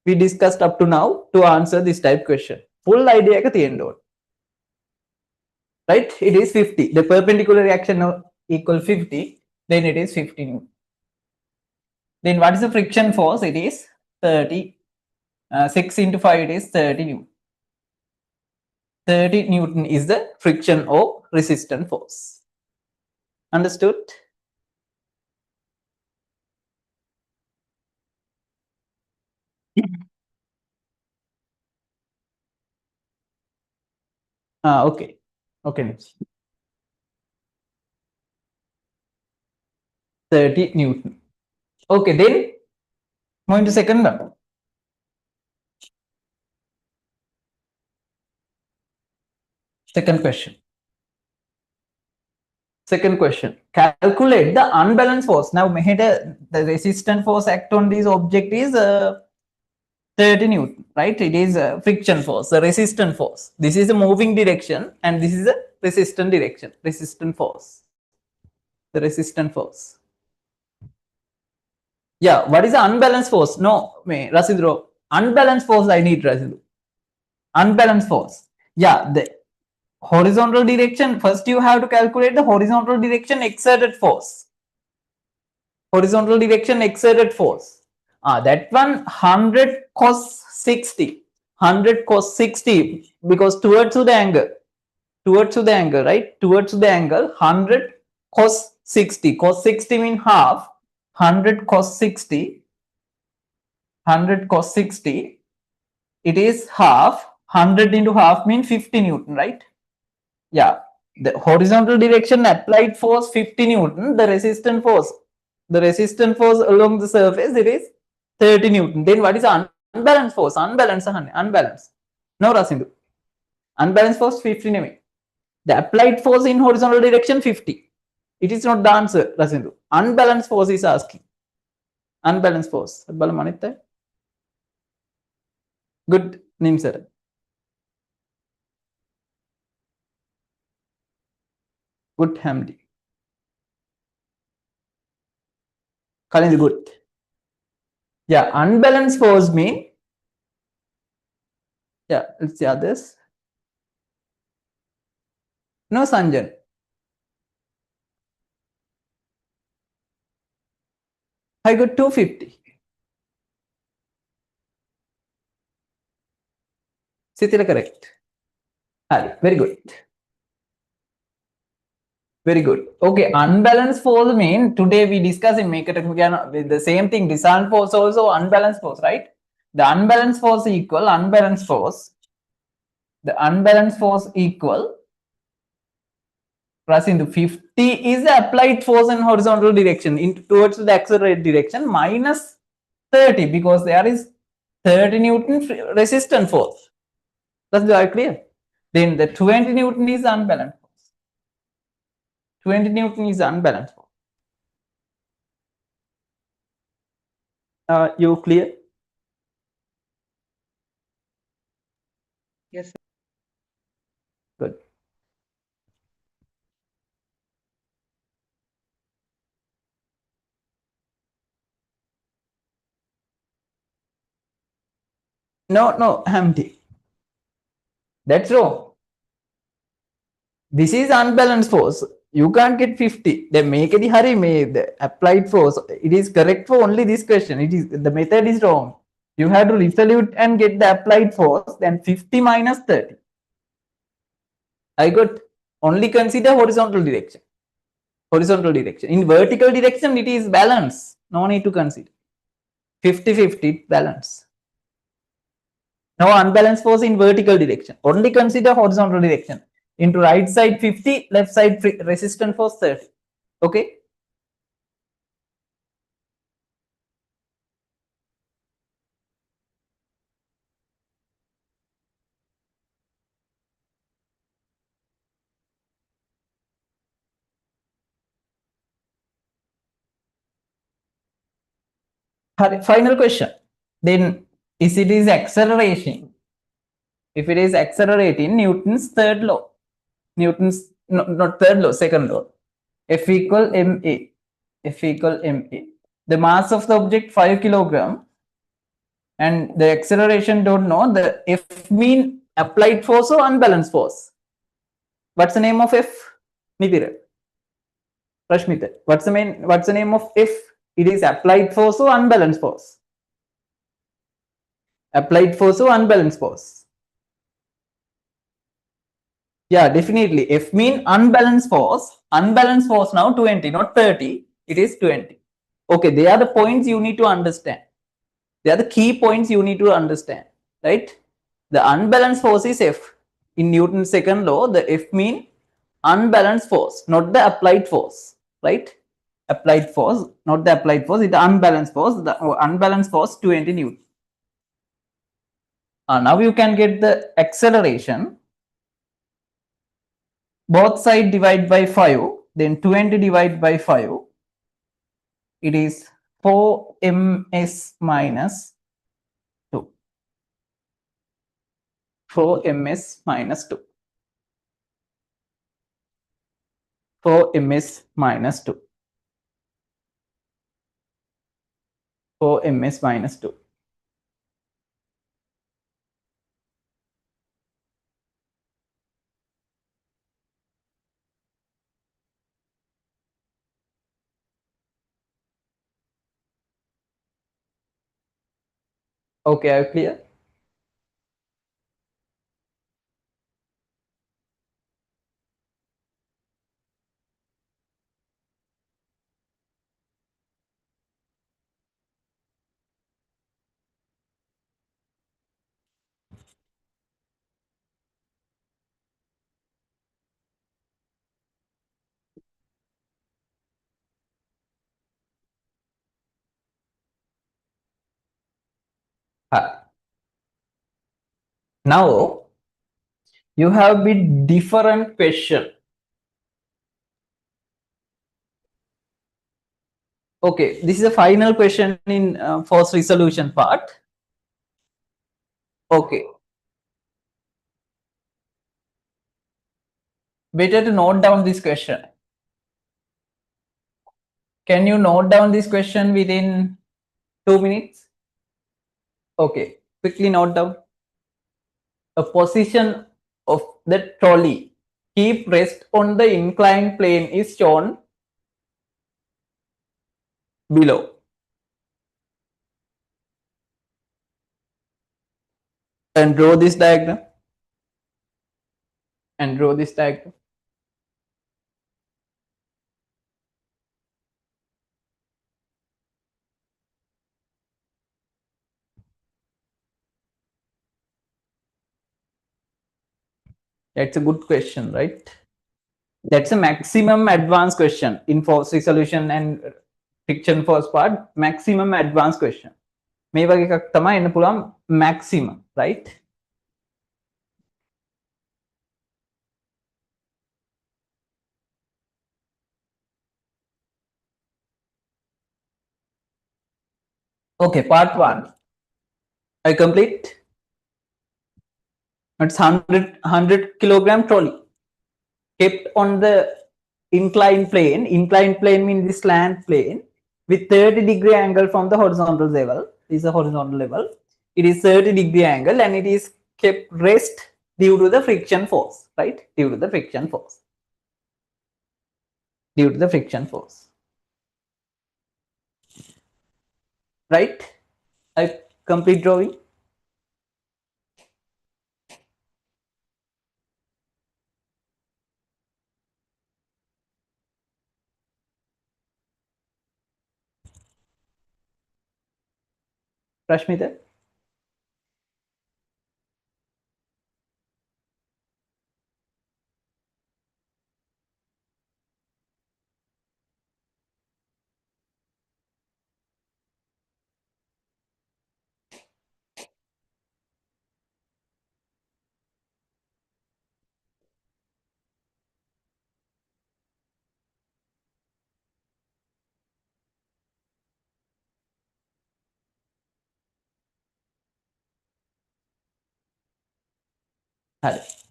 we discussed up to now to answer this type question. full idea එක තියෙන්න ඕන. Right? It is 50. The perpendicular reaction equal 50, then it is 50 Newton. Then what is the friction force? It is 30. 6 into 5, it is 30 Newton. 30 Newton is the friction or resistance force. Understood? Okay. Okay. 30 Newton. Okay, then going to second one. Second question. Second question. Calculate the unbalanced force. Now, the resistance force act on this object is 30 Newton, right? It is a friction force, the resistance force. This is a moving direction and this is a resistance direction, resistance force. The resistance force. Yeah, what is the unbalanced force? No, Rasidro, unbalanced force I need, Rasidro. Unbalanced force. Yeah, the horizontal direction, first you have to calculate the horizontal direction exerted force. Horizontal direction exerted force. That one 100 cos 60. 100 cos 60 because towards the angle. Towards the angle, right? Towards the angle 100 cos 60. Cos 60 means half. 100 cos 60. 100 cos 60. It is half. 100 into half means 50 Newton, right? Yeah. The horizontal direction applied force 50 Newton. The resistance force along the surface, it is 30 Newton. Then what is unbalanced force? Unbalanced. No, Rasindu. Unbalanced force 50 Newton. The applied force in horizontal direction 50. It is not the answer, Rasindu. Unbalanced force is asking. Unbalanced force. Good, Nim sir. Good, Hamdi. Kalindi good. Yeah, unbalanced force mean. Yeah, let's see others. No, Sanjan. I got 250. Sithila correct. Very good. Very good. Okay, unbalanced force mean today we discuss in mechatronics with the same thing. Result force also unbalanced force, right? The unbalanced force equal unbalanced force. The unbalanced force equal plus into 50 is the applied force in horizontal direction towards the accelerated direction minus 30 because there is 30 Newton resistance force. That's very clear. Then the 20 Newton is unbalanced force. 20 Newton is unbalanced force. You clear? Yes, sir. Good. No, Hamdi. That's wrong. This is unbalanced force. You can't get 50. They make it hurry the applied force. It is correct for only this question. It is the method is wrong. You have to resolute and get the applied force, then 50 minus 30. I got only consider horizontal direction. Horizontal direction. In vertical direction, it is balance. No need to consider. 50-50 balance. No unbalanced force in vertical direction. Only consider horizontal direction. Into right side 50, left side resistance force 30. Okay. Final question. Then if it is acceleration, if it is accelerating, Newton's third law. Newton's not third law, second law. F equal ma. F equal ma. The mass of the object 5 kilogram and the acceleration don't know. The F mean applied force or unbalanced force? What's the name of F? Nithira. Rashmita. What's the name of F? It is applied force or unbalanced force? Applied force or unbalanced force? Yeah, definitely. F mean unbalanced force. Unbalanced force now 20, not 30. It is 20. Okay, they are the points you need to understand. They are the key points you need to understand, right? The unbalanced force is F. In Newton's second law, the F mean unbalanced force, not the applied force, right? Applied force, not the applied force, it's the unbalanced force. The unbalanced force 20 Newton. Now you can get the acceleration. Both side divide by 5, then 20 divide by 5. It is 4 ms minus 2. 4 ms minus 2. 4 ms minus 2. 4 ms minus 2. Okay, are you clear? Now you have bit different question. Okay, this is a final question in force resolution part. Okay, better to note down this question. Can you note down this question within 2 minutes? Okay, quickly note down. A position of the trolley keep rest on the inclined plane is shown below. And draw this diagram. And draw this diagram. That's a good question, right? That's a maximum advanced question in force resolution and friction force part. Maximum advanced question. මේ වගේ එකක් තමයි එන්න පුළුවන් maximum, right? Okay, part 1. I complete. It's 100 kilogram trolley kept on the inclined plane. Inclined plane means the slant plane with 30-degree angle from the horizontal level. This is a horizontal level. It is 30-degree angle and it is kept rest due to the friction force, right? Due to the friction force. Due to the friction force. Right? I complete drawing. Rashmita.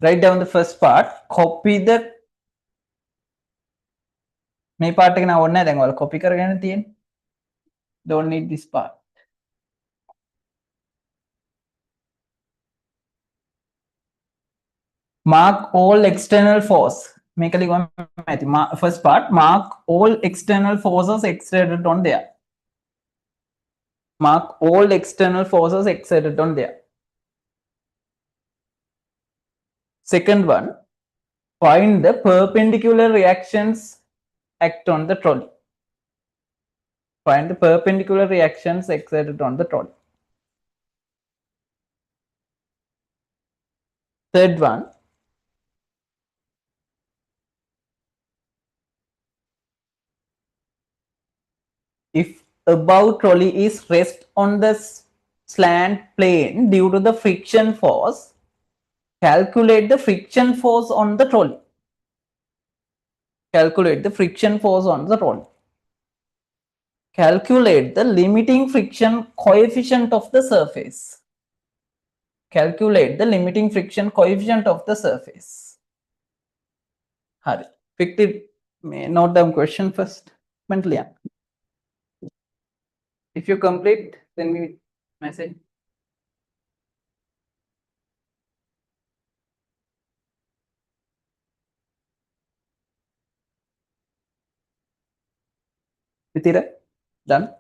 Write down the first part. Copy the මේ part එක නෑ ඕනේ නැහැ දැන් ඔයාලා copy කරගෙන තියෙන්නේ. Don't need this part. Mark all external force. First part, mark all external forces exerted on there. Mark all external forces exerted on there. Second one, find the perpendicular reactions act on the trolley. Find the perpendicular reactions exerted on the trolley. Third one, if above trolley is rest on the slant plane due to the friction force, calculate the friction force on the trolley. Calculate the friction force on the trolley. Calculate the limiting friction coefficient of the surface. Calculate the limiting friction coefficient of the surface. Hari, pick it. Note down question first. Mentally. If you complete, then we message. Pitira, done.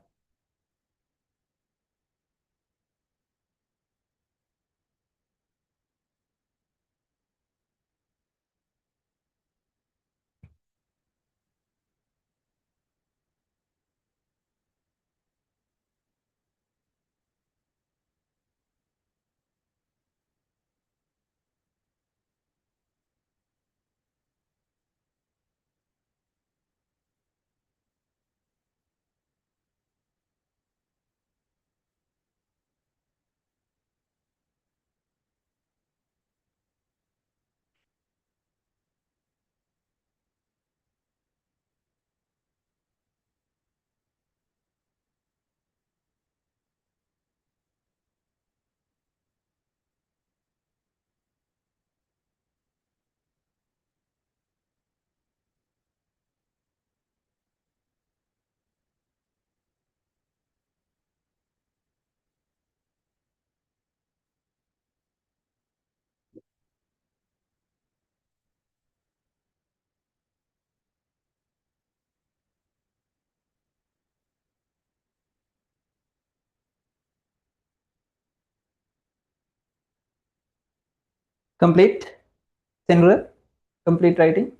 Complete. Sendra, complete writing.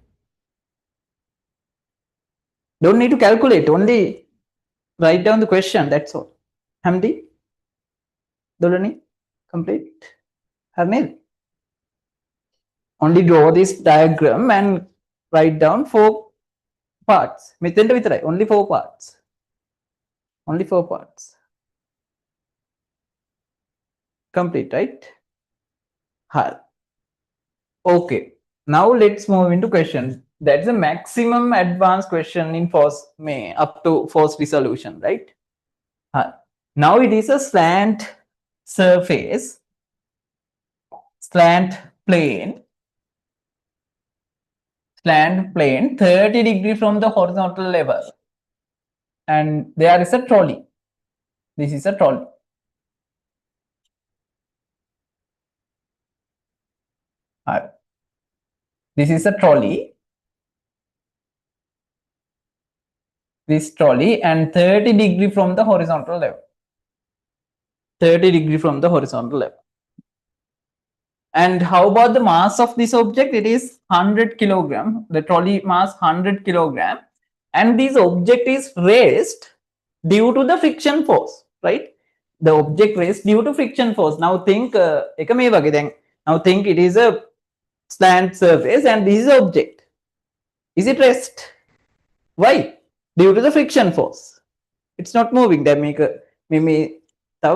Don't need to calculate, only write down the question, that's all. Hamdi, Dolani, complete. Harnil, only draw this diagram and write down 4 parts. Only 4 parts. Only 4 parts. Complete, right? Har. Okay. Now let's move into question. That's the maximum advanced question in force may up to force resolution, right? Now it is a slant surface, slant plane 30 degree from the horizontal level, and there is a trolley. This is a trolley. This is a trolley. This trolley and 30 degree from the horizontal level. 30 degree from the horizontal level. And how about the mass of this object? It is 100 kilogram. The trolley mass 100 kilogram. And this object is raised due to the friction force, right? The object raised due to friction force. Now think, now think it is a slant surface and this is the object. Is it rest? Why? Due to the friction force. It's not moving. That make a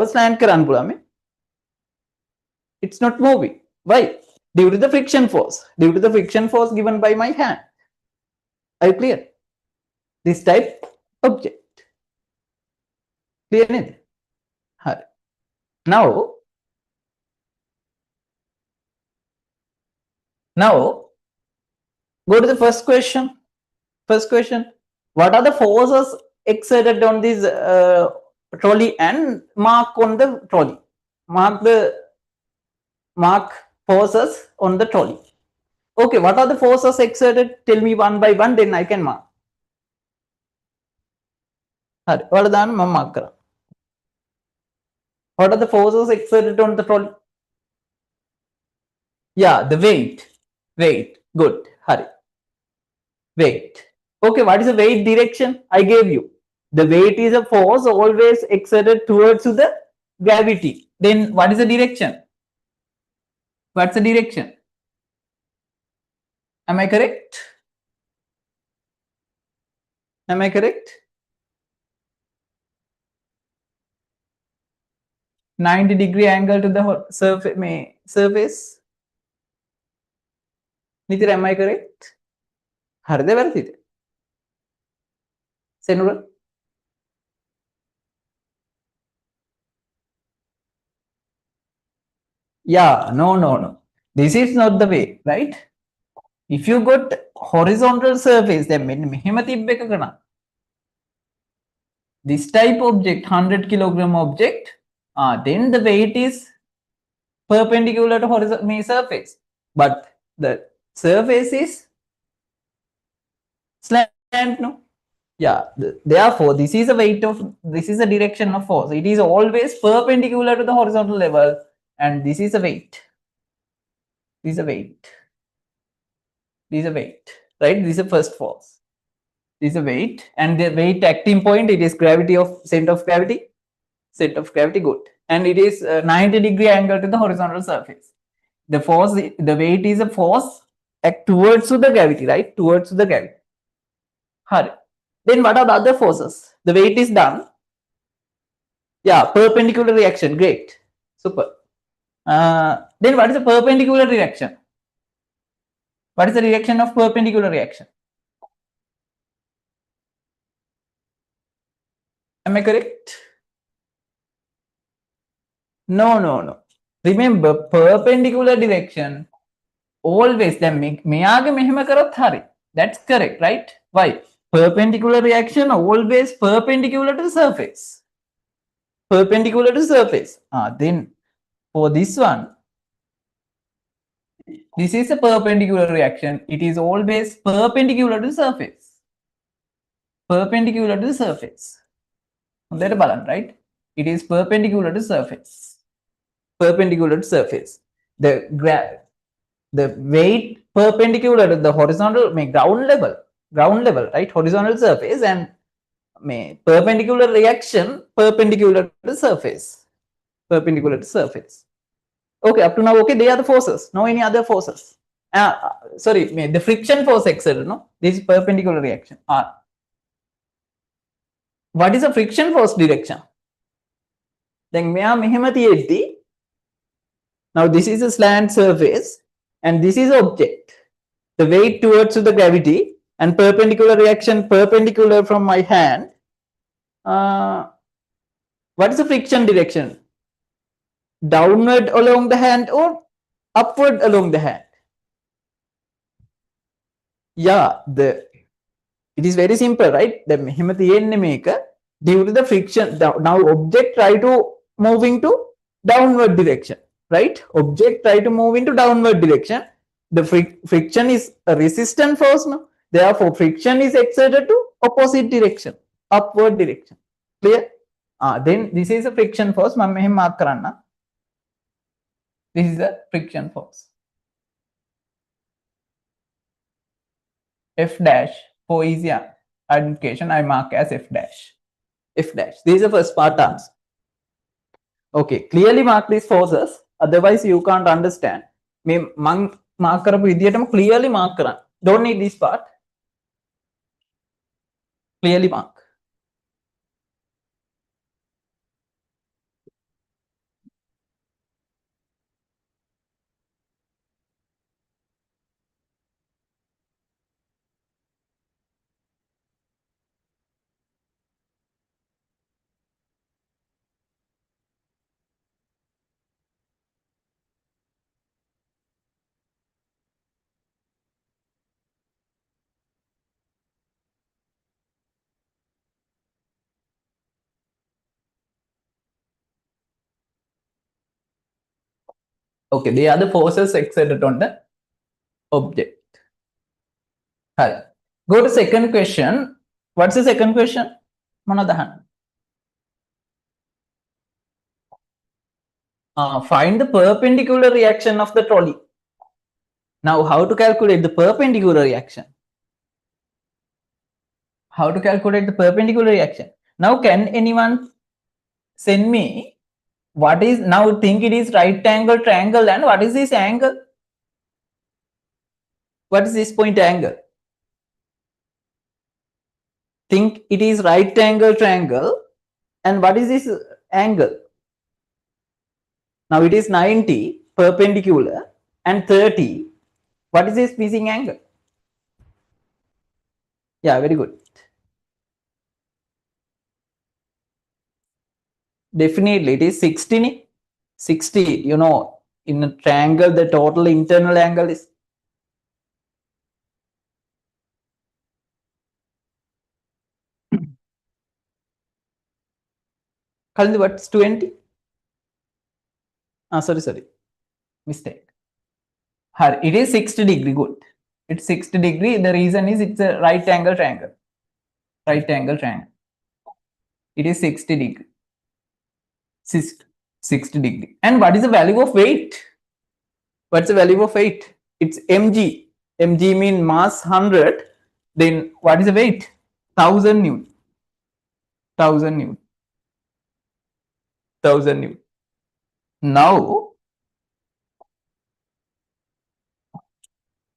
slant karan pula. It's not moving. Why? Due to the friction force. Due to the friction force given by my hand. Are you clear? This type object. Clear? Now, go to the first question. First question. What are the forces exerted on this trolley and mark on the trolley? Mark forces on the trolley. Okay, what are the forces exerted? Tell me one by one, then I can mark. What are the forces exerted on the trolley? Yeah, the weight. Weight. Good. Hurry. Weight. Okay, what is the weight direction? I gave you. The weight is a force always exerted towards the gravity. Then what is the direction? What's the direction? Am I correct? Am I correct? 90-degree angle to the surface. Nithir, am I correct? Harde varadide. Senura. Yeah, no. This is not the way, right? If you got horizontal surface, then this type object, 100-kilogram object, then the weight is perpendicular to horizontal surface, but the surface is slant, no? Yeah, therefore, this is a direction of force. It is always perpendicular to the horizontal level, and this is a weight. This is a weight. This is a weight, right? This is a first force. This is a weight, and the weight acting point, it is gravity of center of gravity. Center of gravity, good. And it is 90-degree angle to the horizontal surface. The force, the weight is a force act towards the gravity, right? Towards the gravity. Hurry. Then what are the other forces? The weight is done. Yeah, perpendicular reaction. Great. Super. Then what is the perpendicular reaction? What is the reaction of perpendicular reaction? Am I correct? No. Remember, perpendicular direction always that's correct, right? Why? Perpendicular reaction always perpendicular to the surface. Perpendicular to surface. Then for this one, this is a perpendicular reaction. It is always perpendicular to the surface. Perpendicular to the surface. Right? It is perpendicular to surface. Perpendicular to surface. The weight perpendicular to the horizontal ground level, right? Horizontal surface, and perpendicular reaction perpendicular to the surface. Perpendicular to surface. Okay, up to now, okay, they are the forces. No any other forces. Sorry, the friction force exerted, no? This is perpendicular reaction. What is the friction force direction? Then now this is a slant surface and this is object. The weight towards the gravity and perpendicular reaction perpendicular from my hand. What is the friction direction? Downward along the hand or upward along the hand? Yeah, it is very simple, right? The due to the friction, now object try to move into downward direction, right? Object try to move into downward direction. The friction is a resistant force, no? Therefore, friction is exerted to opposite direction, upward direction. Clear? Then this is a friction force. This is a friction force. F dash for easy identification, I mark as F dash. F dash. This is the first part answer. Okay, clearly mark these forces. Otherwise, you can't understand. Mark clearly mark. Don't need this part. Clearly mark. Okay, the other forces exerted on the object. Hi. Go to second question. What's the second question? Manadahan. Find the perpendicular reaction of the trolley. Now, how to calculate the perpendicular reaction? How to calculate the perpendicular reaction? Now, can anyone send me what is, now think it is right angle triangle, and what is this angle? What is this point angle? Think it is right angle triangle, and what is this angle? Now it is 90 perpendicular and 30. What is this missing angle? Yeah, very good. Definitely it is 60. 60, you know, in a triangle the total internal angle is Kalindi, what's 20? Sorry, mistake. It is 60 degree. Good. It's 60 degree. The reason is it's a right angle triangle. Right angle triangle. It is 60 degree. 60 degree. And what is the value of weight? What's the value of weight? It's mg. Mg mean mass 100. Then what is the weight? 1000 newton. 1000 newton. 1000 newton. Now,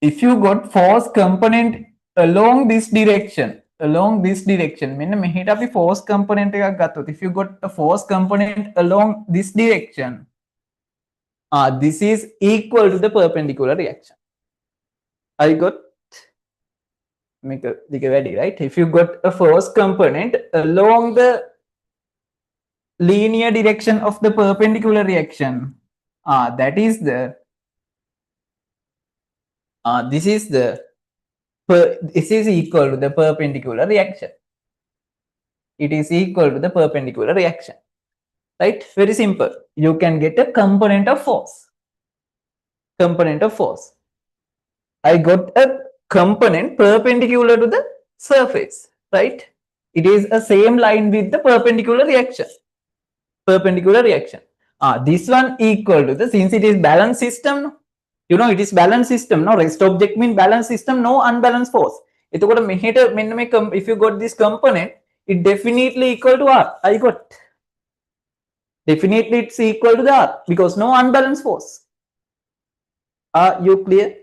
if you got force component along this direction, මෙන්න මෙහෙට අපි force component එකක් ගත්තොත්, if you got a force component along this direction, this is equal to the perpendicular reaction. I got make a වැඩි, right? If you got a force component along the linear direction of the perpendicular reaction, that is the this is equal to the perpendicular reaction. It is equal to the perpendicular reaction, right? Very simple. You can get a component of force. I got a component perpendicular to the surface, right? It is a same line with the perpendicular reaction. This one equal to the, since it is balanced system, you know, it is balanced system, no? Rest object mean balanced system, no unbalanced force. If you got this component, it definitely equal to R. I got definitely it's equal to the R because no unbalanced force. Are you clear?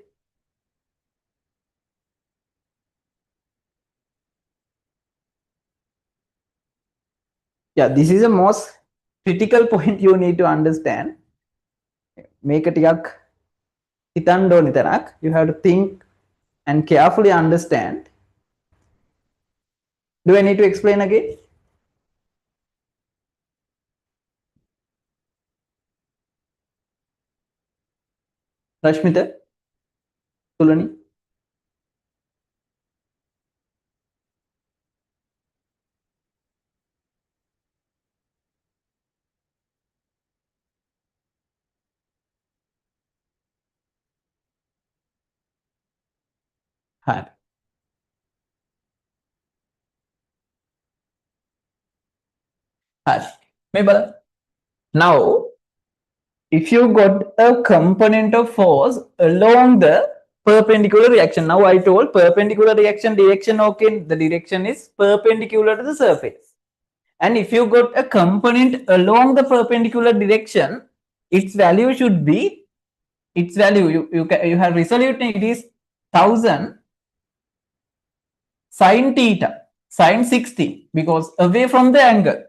Yeah, this is the most critical point you need to understand. Make it yak hitando nitarak. You have to think and carefully understand. Do I need to explain again? Rashmita, Tulani. Hi. Maybe now, if you got a component of force along the perpendicular reaction, now I told perpendicular reaction direction, okay, the direction is perpendicular to the surface. And if you got a component along the perpendicular direction, its value should be, its value, you have resolute, it is 1000 sine theta, sine 60, because away from the angle.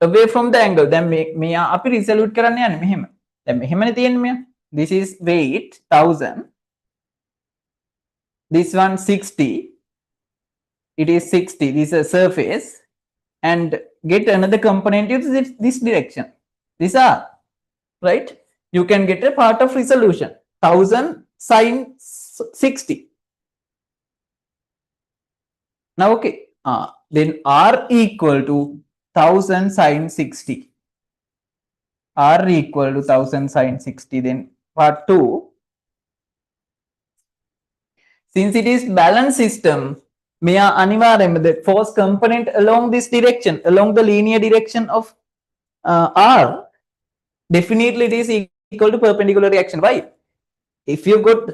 Then මෙයා අපි resolute කරන්න යන්නේ මෙහෙම. දැන් මෙහෙමනේ තියෙන්නේ මෙයා. This is weight 1000. This one 60. It is 60. This is a surface. And get another component in this direction. These are right. You can get a part of resolution 1000 sine 60. Now okay. Then R equal to 1000 sine 60. R equal to 1000 sine 60. Then part 2. Since it is balanced system, the force component along this direction, along the linear direction of R, definitely it is equal to perpendicular reaction. Why? If you got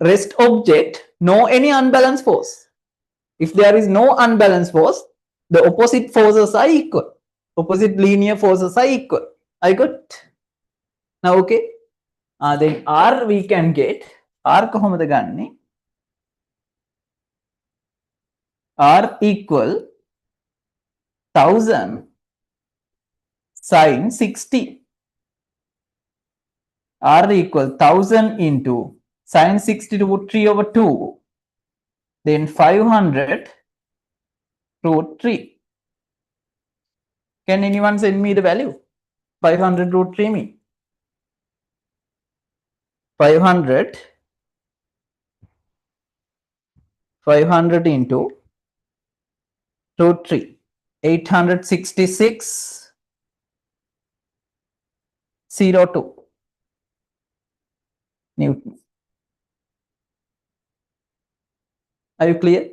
rest object, no any unbalanced force. If there is no unbalanced force, the opposite forces are equal. Opposite linear forces are equal. I got now. Okay. Then R we can get R කොහොමද ගන්නෙ? R equal 1000 sin 60. R equal 1000 into sin 60 root 3 over 2. Then 500 root 3. Can anyone send me the value? 500 root 3 mean 500 into root 3, 866 02 Newton. Are you clear?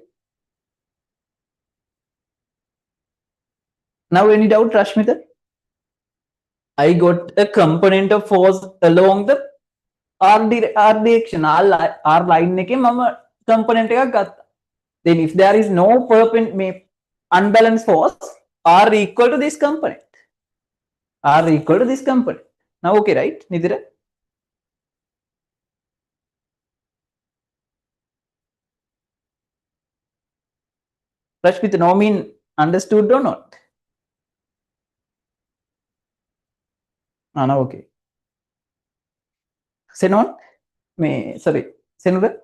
Now any doubt, Rashmita? I got a component of force along the R direction, R line එකේ මම component එකක් ගත්තා. Then if there is no unbalanced force, R equal to this component. R equal to this component. Now okay, right, Nidira? Rashmita, no mean understood or not? No, okay. Senon? Sorry, Senura?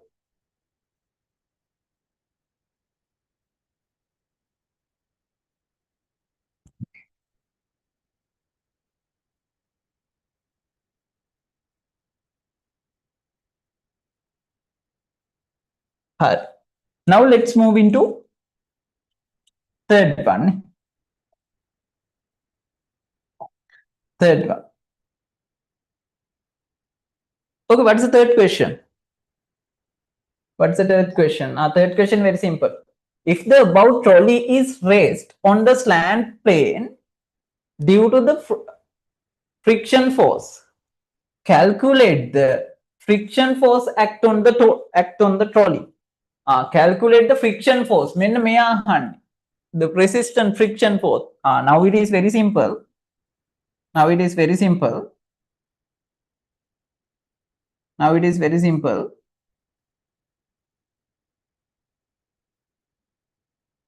Now let's move into third one. Okay, what's the third question? What's the third question? Third question very simple. If the above trolley is raised on the slant plane due to the friction force, calculate the friction force act on the trolley. Calculate the friction force. The resistant friction force. Now it is very simple. Now it is very simple. Now it is very simple.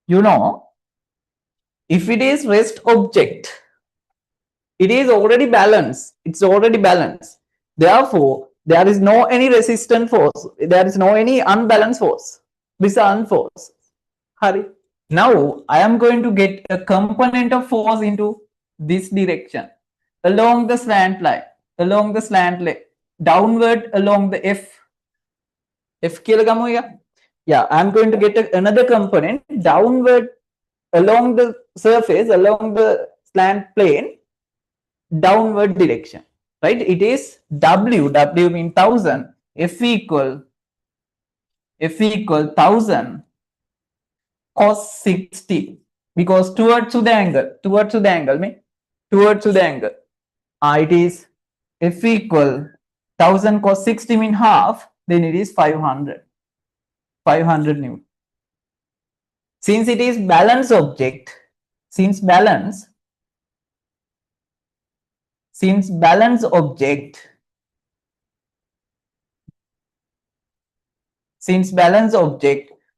You know, if it is rest object, it is already balanced. It's already balanced. Therefore, there is no any resistant force. There is no any unbalanced force. Result force. Hurry. Now I am going to get a component of force into this direction along the slant line. Along the slant line. Downward along the F. Yeah, I'm going to get another component downward along the surface, along the slant plane, downward direction, right? It is W means 1000, F equal 1000 cos 60, because towards the angle, it is F equal 1000 cos 60 mean half, then it is 500 Newton. Since it is balance object, since balance object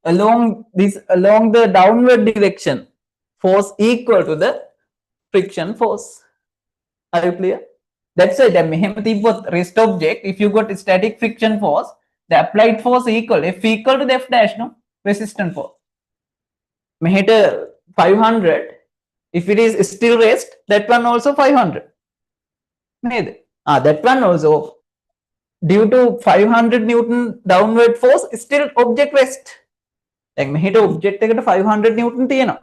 along the downward direction, force equal to the friction force. Are you clear? That's why the rest object, if you got static friction force, the applied force equal F equal to the F dash, no resistant force. 500. If it is still rest, that one also 500. That one also due to 500 Newton downward force, still object rest. Object 500 Newton.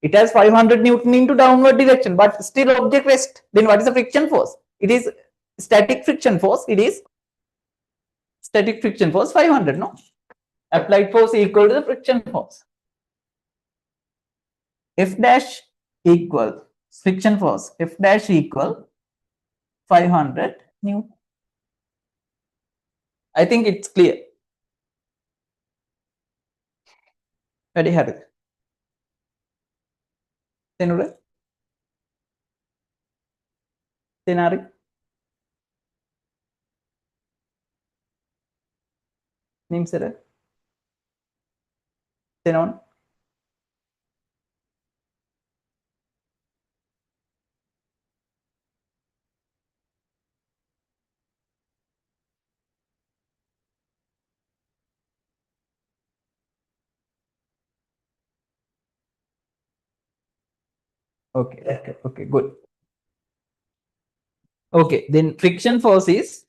It has 500 Newton into downward direction, but still object rest. Then what is the friction force? It is static friction force. It is static friction force 500, no? Applied force equal to the friction force. F dash equal friction force. F dash equal 500 Newton. I think it's clear. Ready, Harry? Tenure? Tenari? Nimsere? Tenon? Okay, good. Okay, then friction force is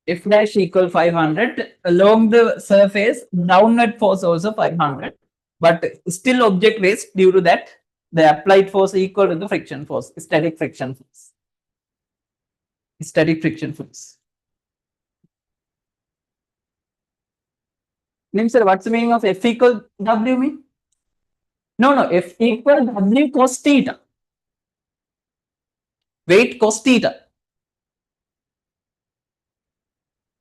F dash equal 500 along the surface, downward force also 500, but still object rests. Due to that, the applied force equal to the friction force, static friction force. Static friction force. Nim sir, what's the meaning of F equal W mean? No, F equal W cos theta. Weight cos theta.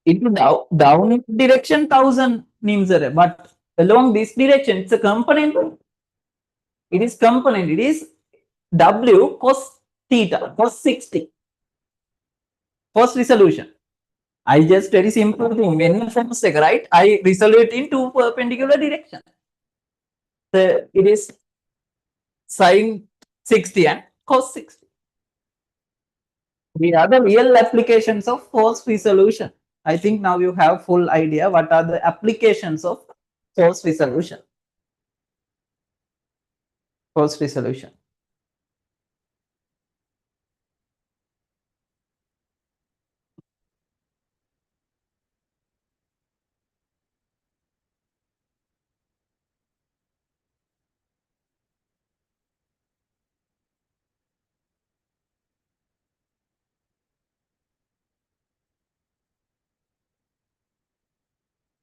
Into down direction 1000 Nim sir, but along this direction it's a component. It is component. It is W cos theta, cos 60. First resolution. I just very simple thing. When the force take, right, I resolve it in two perpendicular directions. So it is sine 60 and cos 60. These are the real applications of force resolution. I think now you have full idea what are the applications of force resolution. Force resolution.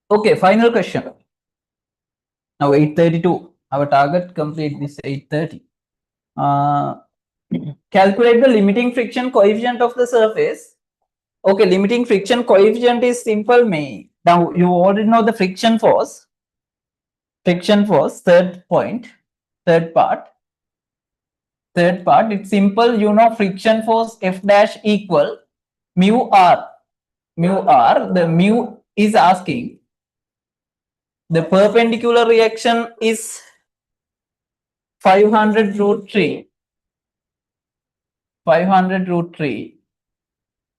Okay, final question. Now 8:32. Our target complete this 8:30. Calculate the limiting friction coefficient of the surface. Okay, limiting friction coefficient is simple, me. Now you already know the friction force. Friction force, third point, third part. Third part, it's simple. You know friction force F dash equal mu R. Mu R, the mu is asking. The perpendicular reaction is 500 root 3. 500 root 3.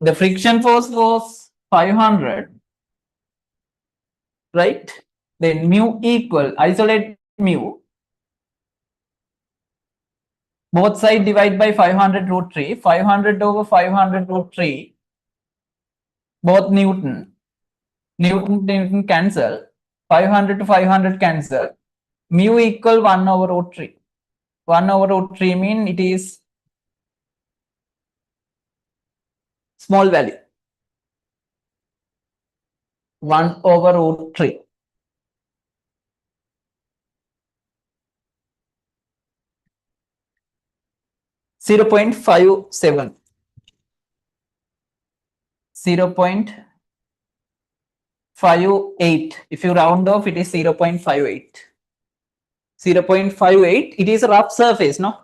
The friction force was 500. Right? Then mu equal, isolate mu. Both side divide by 500 root 3. 500 over 500 root 3. Both Newton. Newton cancel. 500 to 500 cancel. Mu equal 1 over root 3. 1 over root 3 mean it is small value. 1 over root 3. Zero 0.57. 0.58. If you round off, it is 0.58. 0.58. It is a rough surface, no?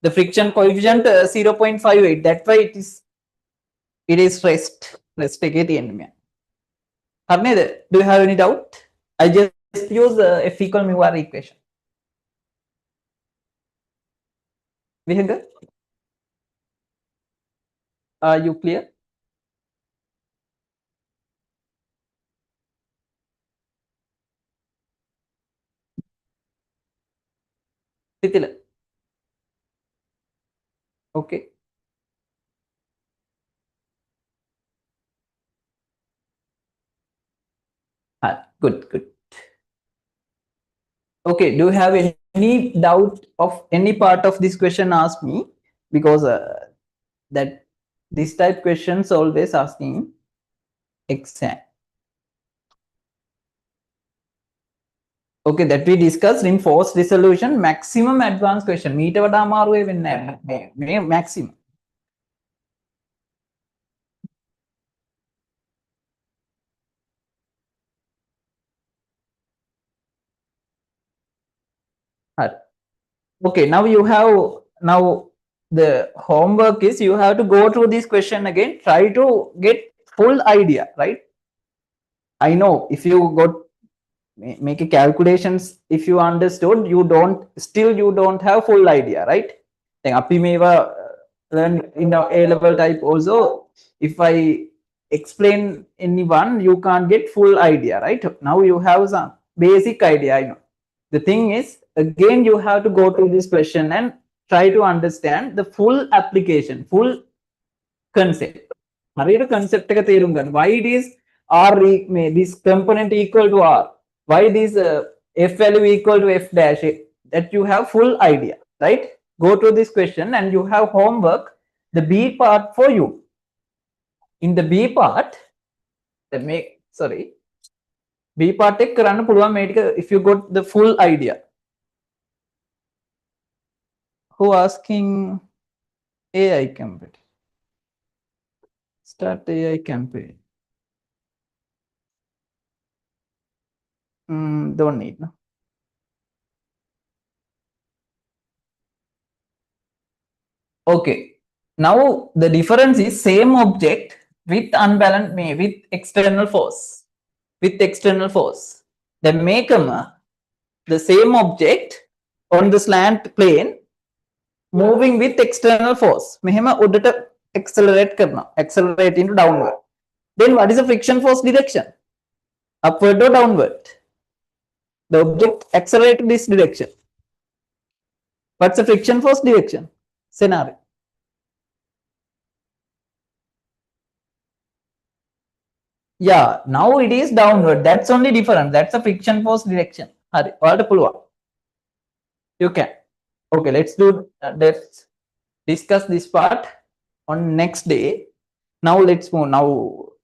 The friction coefficient 0.58. That's why it is rest. Rest take it in. Do you have any doubt? I just use the F equal mu R equation. Vihanga, are you clear? Titila. Okay. Good. Okay, do you have any doubt of any part of this question? Ask me, because that this type questions always asking exam. Okay, that we discussed in forced resolution, maximum advanced question. Meet වඩා අමාරු වෙන්නේ නැහැ. මේ maximum. හරි. Okay, now you have now the homework is you have to go through this question again, try to get full idea, right? I know if you got make a calculations, if you understood, you don't have full idea, right? Then අපි මේවා learn in the A level type also. If I explain anyone, you can't get full idea, right? Now you have some basic idea, I know. The thing is, again, you have to go through this question and try to understand the full application, full concept. හරියට concept එක තේරුම් ගන්න. Why it is R, this component equal to R? Why this F value equal to F dash? That you have full idea, right? Go to this question and you have homework, the B part for you. In the B part, B part එක කරන්න පුළුවන් මේ ටික if you got the full idea. Who asking AI campaign? Start AI campaign. Don't need, no? Okay. Now the difference is same object with unbalanced, with external force. With external force. Then make the same object on the slant plane moving with external force. මෙහෙම උඩට accelerate කරනවා. Accelerate into downward. Then what is the friction force direction? Upward or downward? The object accelerates this direction. What's the friction force direction? Scenario. Yeah, now it is downward. That's only different. That's a friction force direction. හරි. ඔයාලට පුළුවන්. You can. Okay, let's discuss this part on next day. Now let's move. Now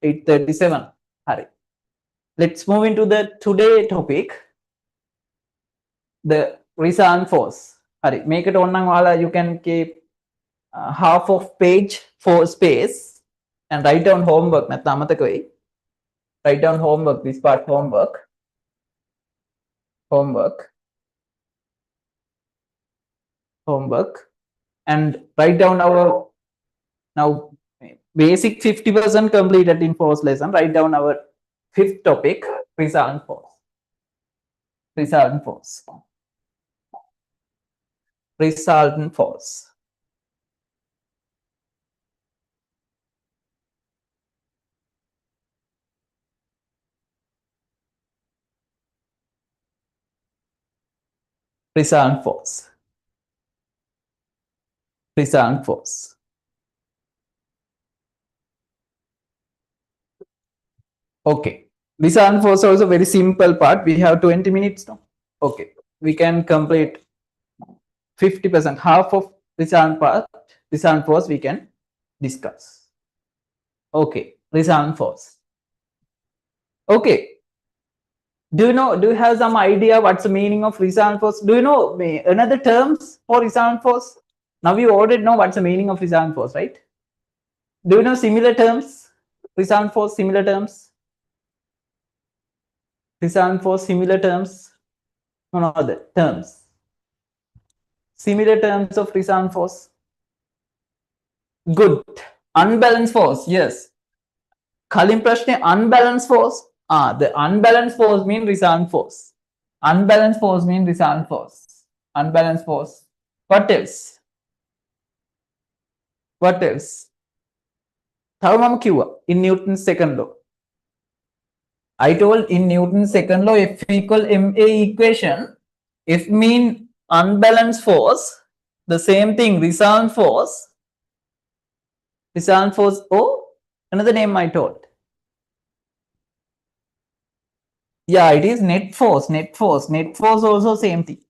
8:37. Hurry. Let's move into the today topic, the resonant force. Hurry. Make it on you can keep half of page for space and write down homework. Write down homework. This part homework. And write down our now basic 50% completed in force lesson. Write down our fifth topic, resultant force. Resultant force. Resultant force. Resultant force. Resultant force. Okay. Resultant force is also very simple part. We have 20 minutes now. Okay. We can complete 50%, half of resultant force we can discuss. Okay. Resultant force. Okay. Do you have some idea what's the meaning of resultant force? Do you know another terms for resultant force? Now you already know what's the meaning of resultant force, right? Do you know similar terms? Resultant force, similar terms? Resultant force, similar terms? No other terms. Similar terms of resultant force. Good. Unbalanced force, yes. Kalim prashne unbalanced force. The unbalanced force means resultant force. Unbalanced force means resultant force. Unbalanced force. What else? What else? In Newton's second law. I told in Newton's second law, F equal ma equation, F mean unbalanced force, the same thing, resultant force. Resultant force, another name I told. Yeah, it is net force. Net force also same thing,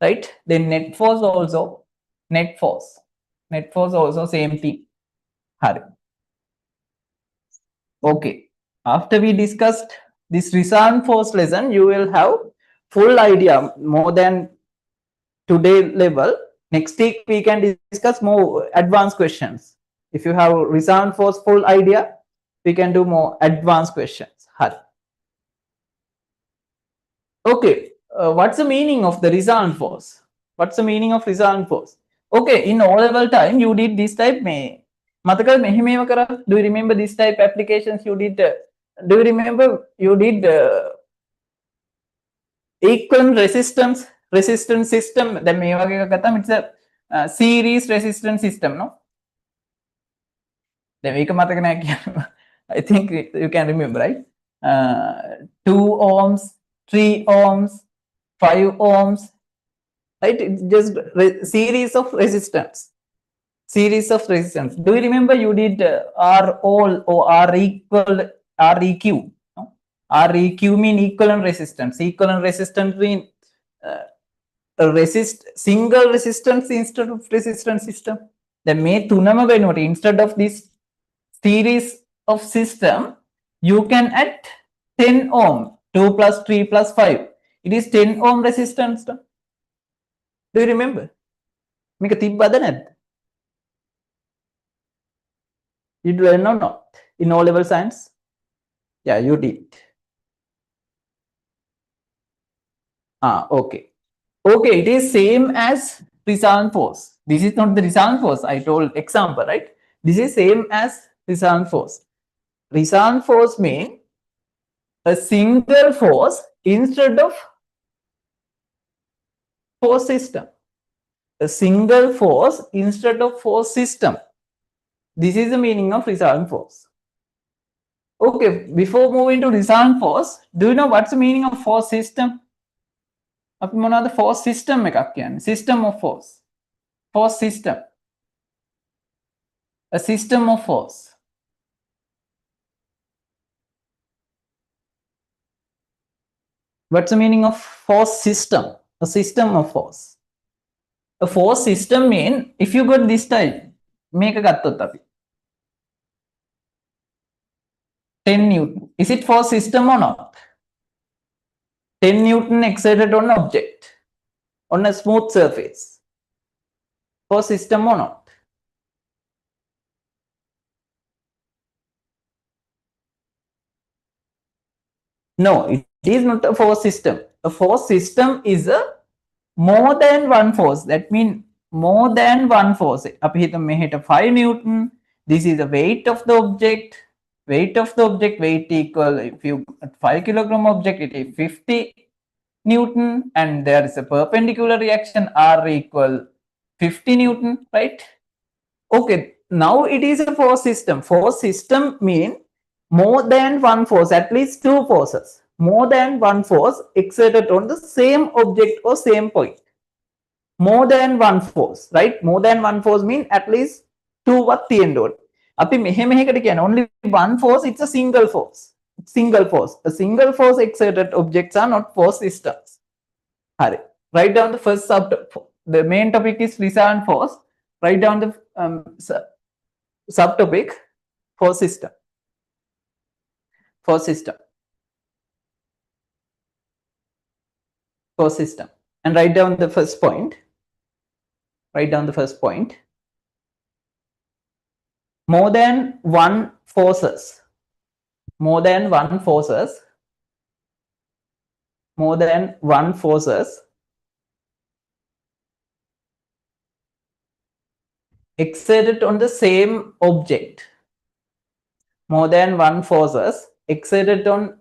right? Then net force also same thing. Hurry. Okay. After we discussed this resultant force lesson, you will have full idea more than today level, next week we can discuss more advanced questions. If you have resonant force full idea, we can do more advanced questions. Okay, what's the meaning of the resonant force? What's the meaning of resonant force? Okay, in O level time you did this type may. Do you remember this type applications you did? Do you remember you did equivalent resistance system? Then it's a series resistance system, no? I think you can remember, right? 2 ohms, 3 ohms, 5 ohms, right? It's just series of resistance. Series of resistance. Do you remember you did R all or R equal REQ? No? REQ mean equivalent resistance. Equivalent resistance mean single resistance instead of resistance system. Then may tunama benoti instead of this series of system, you can add 10 ohm, 2 plus 3 plus 5. It is 10 ohm resistance. Do you remember? Make a tibbada නැද්ද? You learn or not in O level science? Yeah, you did. Okay. Okay, it is same as resonant force. This is not the resonant force. I told example, right? This is same as resonant force. Resonant force means a single force instead of force system. A single force instead of force system. This is the meaning of resonant force. Okay, before moving to resonant force, do you know what's the meaning of force system? අපි මොනවද force system එකක් කියන්නේ? System of force. Force system. A system of force. What's the meaning of force system? A system of force. A force system mean if you got this type, මේක ගත්තොත් අපි 10 Newton. Is it force system or not? 10 Newton exerted on an object on a smooth surface. Force system or not? No, it is not a force system. A force system is a more than one force. That means more than one force. අපි හිතමු මෙහෙට 5 Newton. This is the weight of the object. Weight of the object, weight equal, if you 5 kilogram object, it is 50 Newton, and there is a perpendicular reaction R equal 50 Newton, right? Okay, now it is a force system. Force system mean more than one force, at least two forces. More than one force exerted on the same object or same point. More than one force, right? More than one force mean at least two what the end. අපි මෙහෙකට කියන්නේ only one force, it's a single force. Single force. A single force exerted objects are not force systems. Hari. Write down the first the main topic is resonant force. Write down the subtopic force system. Force system. Force system. And write down the first point. Write down the first point. More than one forces. More than one forces. More than one forces exerted on the same object. More than one forces exerted on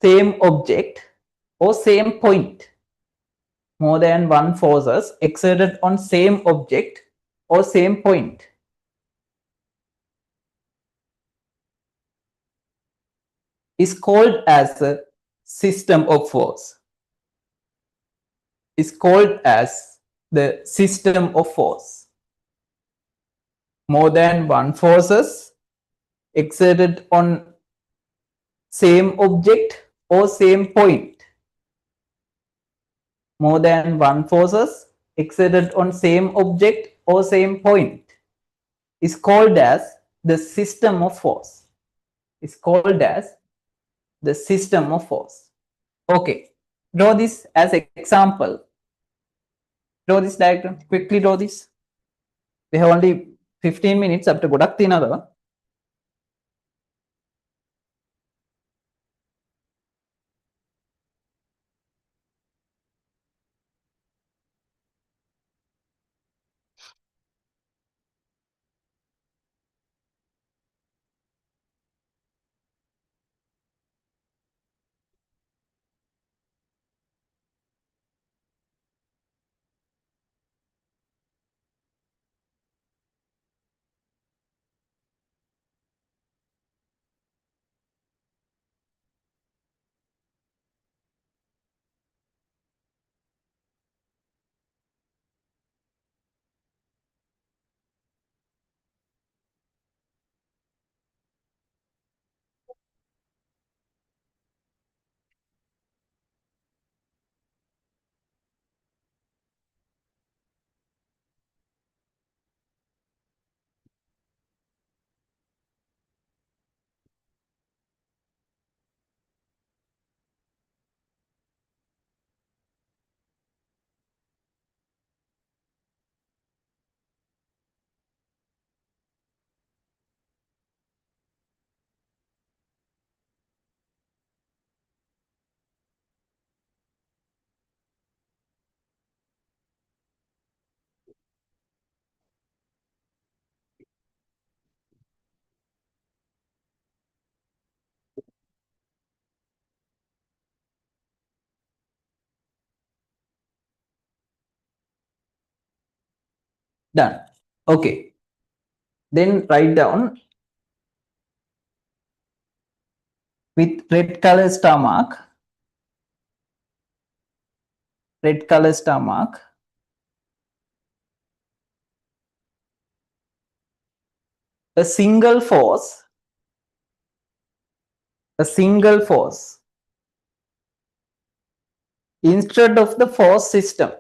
same object or same point. More than one forces exerted on same object or same point. Is called as a system of force. Is called as the system of force. More than one forces exerted on same object or same point. More than one forces exerted on same object or same point is called as the system of force. Is called as the system of force. Okay, Draw this as an example. Draw this diagram. Quickly draw this. We have only 15 minutes up to ගොඩක් තියෙනවද? Done. Okay. Then write down with red color star mark. Red color star mark. A single force. A single force. Instead of the force system.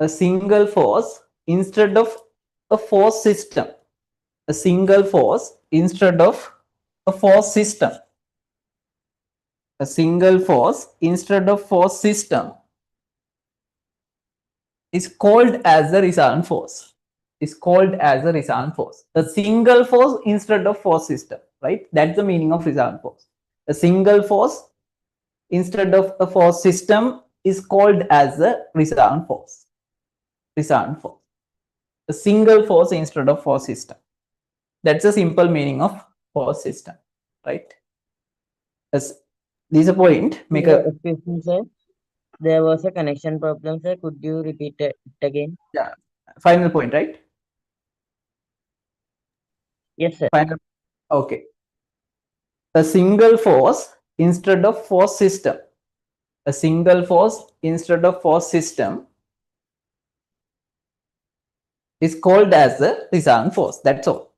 A single force instead of a force system. A single force instead of a force system. A single force instead of force system is called as the resultant force. Is called as a resultant force. A single force instead of force system, right? That's the meaning of resultant force. A single force instead of a force system is called as a resultant force. Resultant force. A single force instead of force system. That's a simple meaning of force system, right? As this is a point. Make a Excuse me, sir. There was a connection problem, sir. Could you repeat it again? yeah, final point, right? Yes, sir. Final. Okay. A single force instead of force system. A single force instead of force system is called as the resultant force. That's all.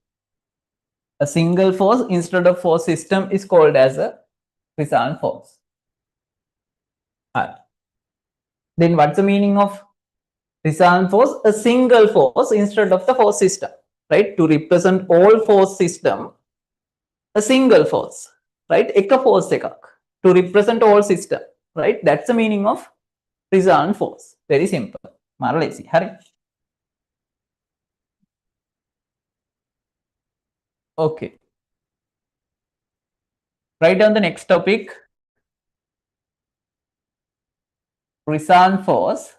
A single force instead of force system is called as a resultant force. Then what's the meaning of resultant force? A single force instead of the force system, right? To represent all force system, a single force, right? එක force එකක්. To represent all system, right? That's the meaning of resultant force. Very simple. මාර lazy. හරි. Okay. Write down the next topic. Resultant force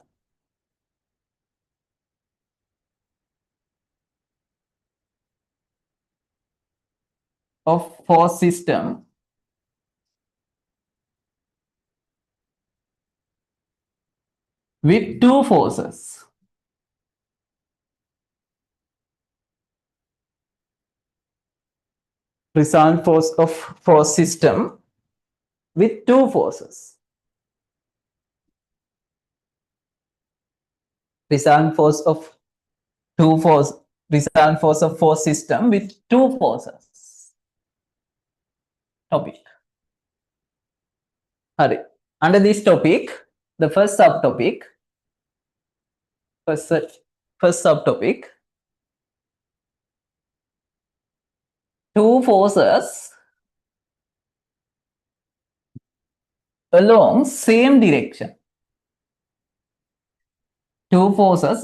of force system with two forces. Resultant force of force system with two forces. Resultant force of resultant force of force system with two forces. Topic. Hurry. Under this topic, the first subtopic, two forces along same direction. Two forces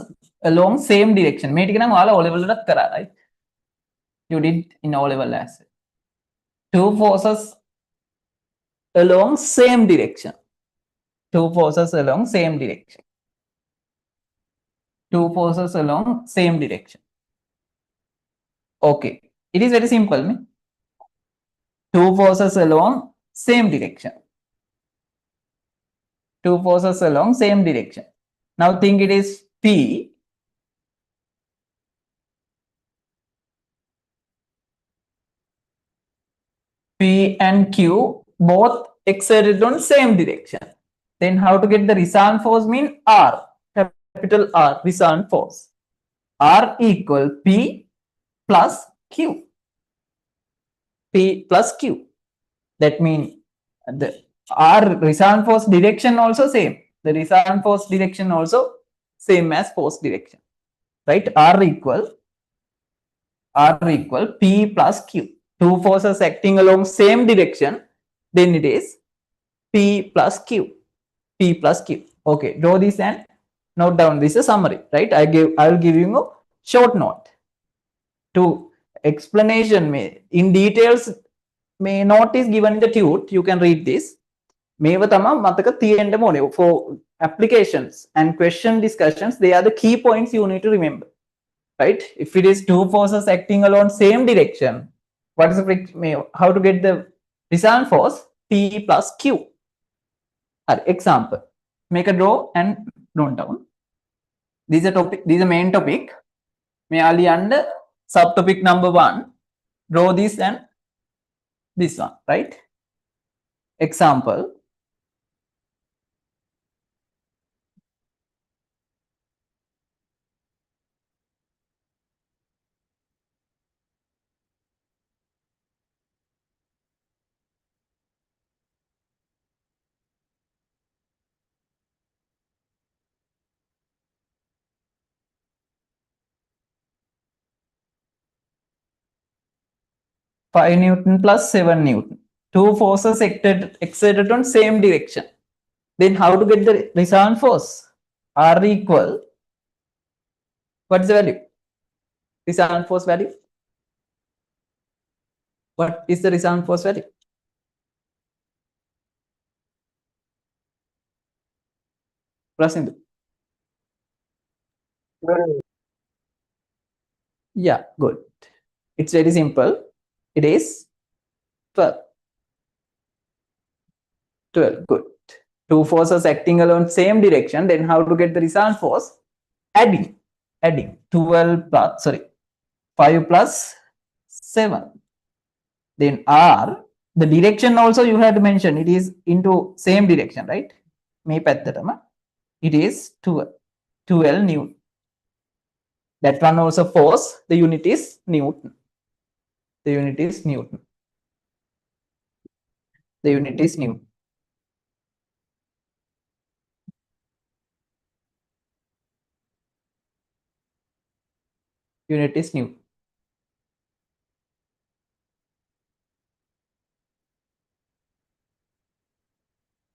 along same direction. මේ ටික නම් ඔයාලා O level එකත් කරා, right? You did in O level as well. Two forces along same direction. Two forces along same direction. Two forces along same direction. Okay, it is very simple. Two forces along same direction. Two forces along same direction. Now think it is P. P and Q both exerted on same direction. Then how to get the resultant force mean R, capital R, resultant force. R equal P plus Q. P plus Q. That means the R resultant force direction also same. The resultant force direction also same as force direction. Right? R equal P plus Q. Two forces acting along same direction, then it is P plus Q. P plus Q. Okay, draw this and note down. This is a summary, right? I will give you a short note. To explanation in details, may note is given in the tute. You can read this. For applications and question discussions, they are the key points you need to remember. Right? If it is two forces acting along same direction, what is the how to get the resultant force? P plus Q. Example. Make a draw and note down. This is a topic. This is a main topic. May I under subtopic number 1. Draw this and this one. Right? Example. Five Newton plus 7 Newton. Two forces exerted on same direction. Then how to get the resultant force? R equal. What is the value? Resultant force value. What is the resultant force value? Prasindu. Yeah, good. It's very simple. It is 12. 12, good. Two forces acting along same direction. Then how to get the resultant force? Adding. 12 plus, sorry, 5 plus 7. Then R, the direction also you have to mention. It is into same direction, right? It is 12 Newton. That one also force. The unit is Newton. The unit is Newton. The unit is Newton. Unit is Newton.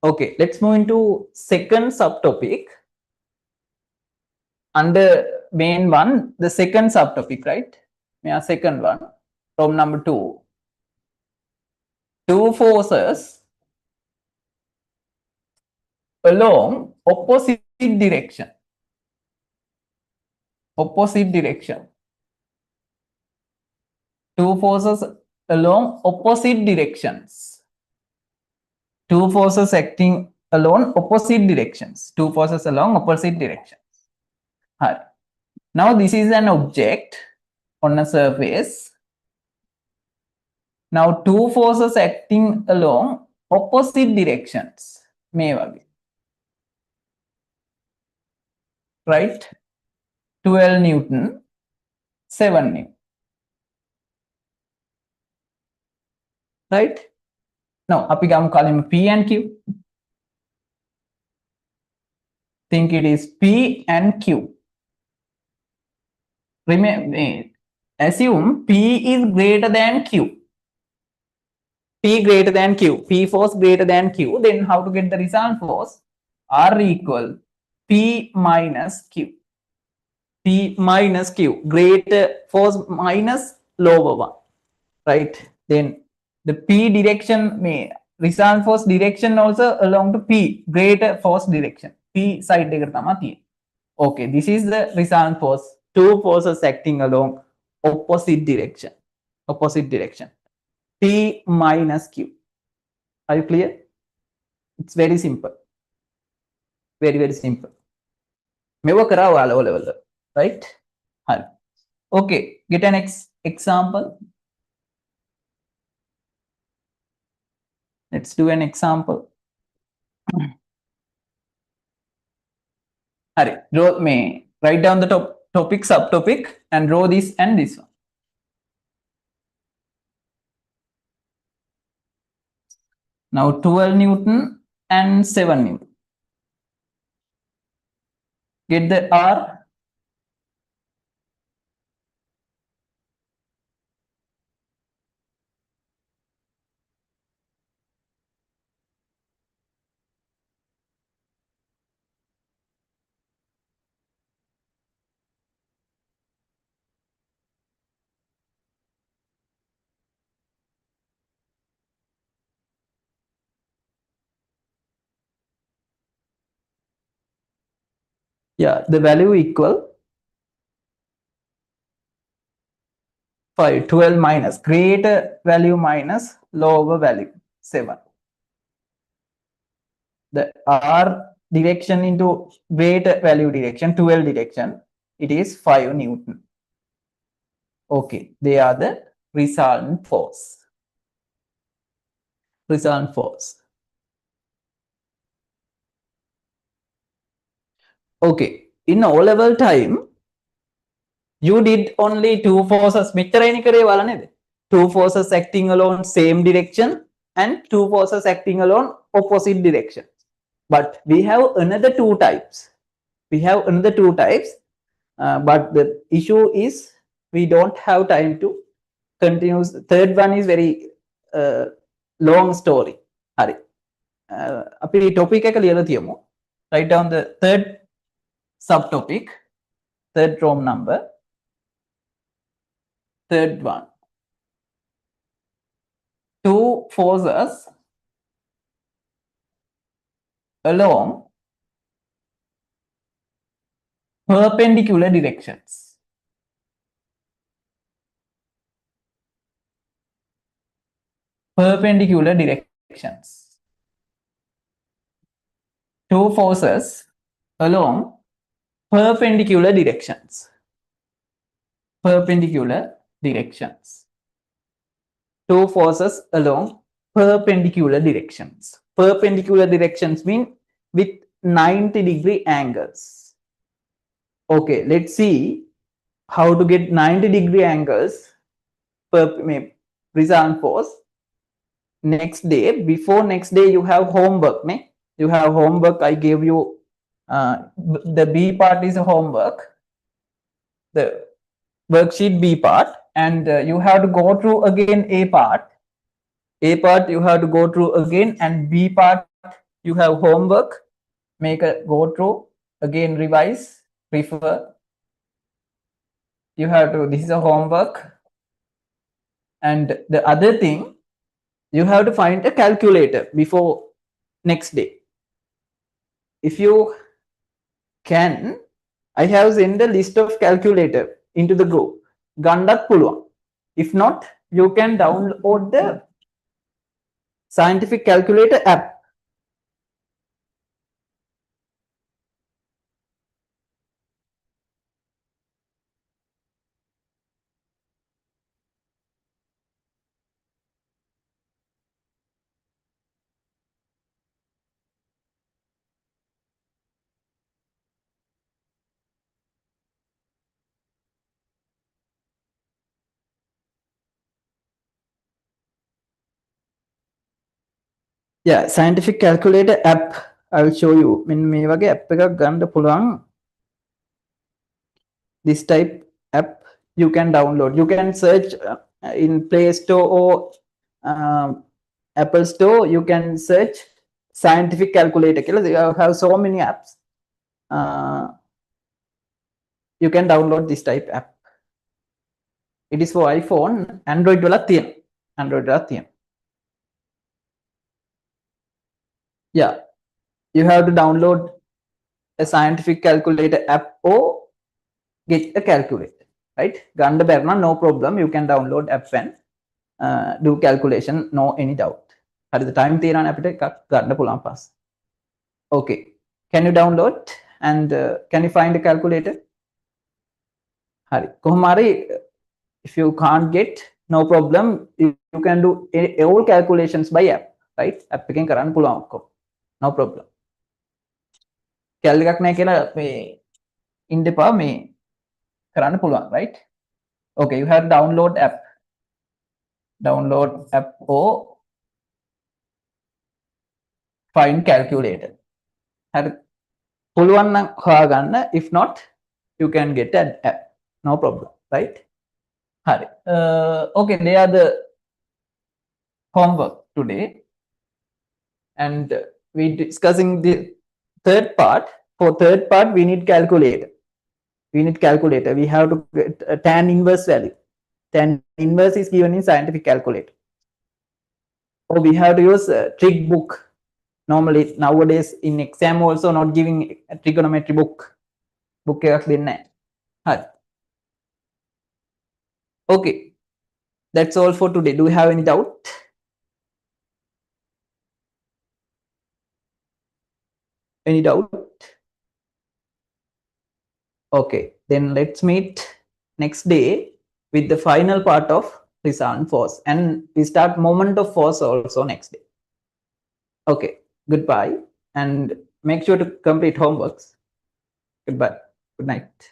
Okay, let's move into second subtopic. Under main one, the second subtopic, right? Yeah, second one, problem number 2. Two forces along opposite direction. Opposite direction. Two forces along opposite directions. Two forces acting along opposite directions. Two forces along opposite directions. Now this is an object on a surface. Now two forces acting along opposite directions. Right? 12 Newton, 7 Newton. Right? Now, අපි ගමු කලින්ම P and Q. Think it is P and Q. Remember, assume P is greater than Q. P greater than Q, P force greater than Q, then how to get the result force? R equal P minus Q. P minus Q, greater force minus lower one, right? Then the P direction may result force direction also along to P greater force direction. P side degree. Okay, this is the result force. Two forces acting along opposite direction. Opposite direction. P minus Q. Are you clear? It's very simple. Very, very simple. මෙව කරා ඔයාලා O level, right? හරි. Okay, get an example. Let's do an example. Hurry, draw me. Write down the topic, subtopic, and draw this and this one. Now 12 Newton and 7 Newton. Get the R. Yeah, the value equal 5, 12 minus greater value minus lower value 7. The R direction into greater value direction, 12 direction, it is 5 Newton. Okay, they are the resultant force. Resultant force. Okay, in O level time, you did only two forces. Two forces acting along same direction and two forces acting along opposite direction. But we have another two types. We have another two types. But the issue is we don't have time to continue. Third one is very long story. Hari. Topic write down the third subtopic, third Rome number, third one. Two forces along perpendicular directions. Perpendicular directions. Two forces along perpendicular directions. Perpendicular directions. Two forces along perpendicular directions. Perpendicular directions mean with 90-degree angles. Okay, let's see how to get 90-degree angles per result force. Next day, before next day, you have homework. You have homework. I gave you the B part is a homework. The worksheet B part, and you have to go through again A part. A part you have to go through again, and B part you have homework. Make a go through again, revise, refer. You have to. This is a homework, and the other thing, you have to find a calculator before next day. If you can, I have sent a list of calculator into the group. Gandat puluwan. If not, you can download the scientific calculator app. Yeah, scientific calculator app. I will show you. මේ වගේ app එකක් ගන්න පුළුවන්. This type app you can download. You can search in Play Store or Apple Store, you can search scientific calculator. They have so many apps. You can download this type app. It is for iPhone. Android wala තියෙනවා. Android wala තියෙනවා. Yeah, you have to download a scientific calculator app or get a calculator, right? Ganda berna, no problem. You can download app and do calculation, no any doubt. At the time තියෙනවා අපිට ගන්න පුළුවන් pass. Okay, can you download and can you find a calculator? Hari කොහොම හරි if you can't get, no problem, you can do all calculations by app, right? App එකෙන් කරන්න පුළුවන් ඔක්කොම, no problem. කැල් එකක් නැහැ කියලා මේ ඉන්න එපා, මේ කරන්න පුළුවන්, right? Okay, you have download app or find calculator. Hari පුළුවන් නම් හොයාගන්න, if not you can get an app, no problem, right? Hari okay, they are the homework today, and we discussing the third part. For third part, we need calculator. We have to get a tan inverse value. Tan inverse is given in scientific calculator, or we have to use a trig book. Normally nowadays in exam also not giving a trigonometry book එකක් දෙන්නේ නැහැ. Hari okay, that's all for today. Do you have any doubt? Any doubt? Okay, then let's meet next day with the final part of resultant force, and we start moment of force also next day. Okay, goodbye, and make sure to complete homeworks. Goodbye, good night.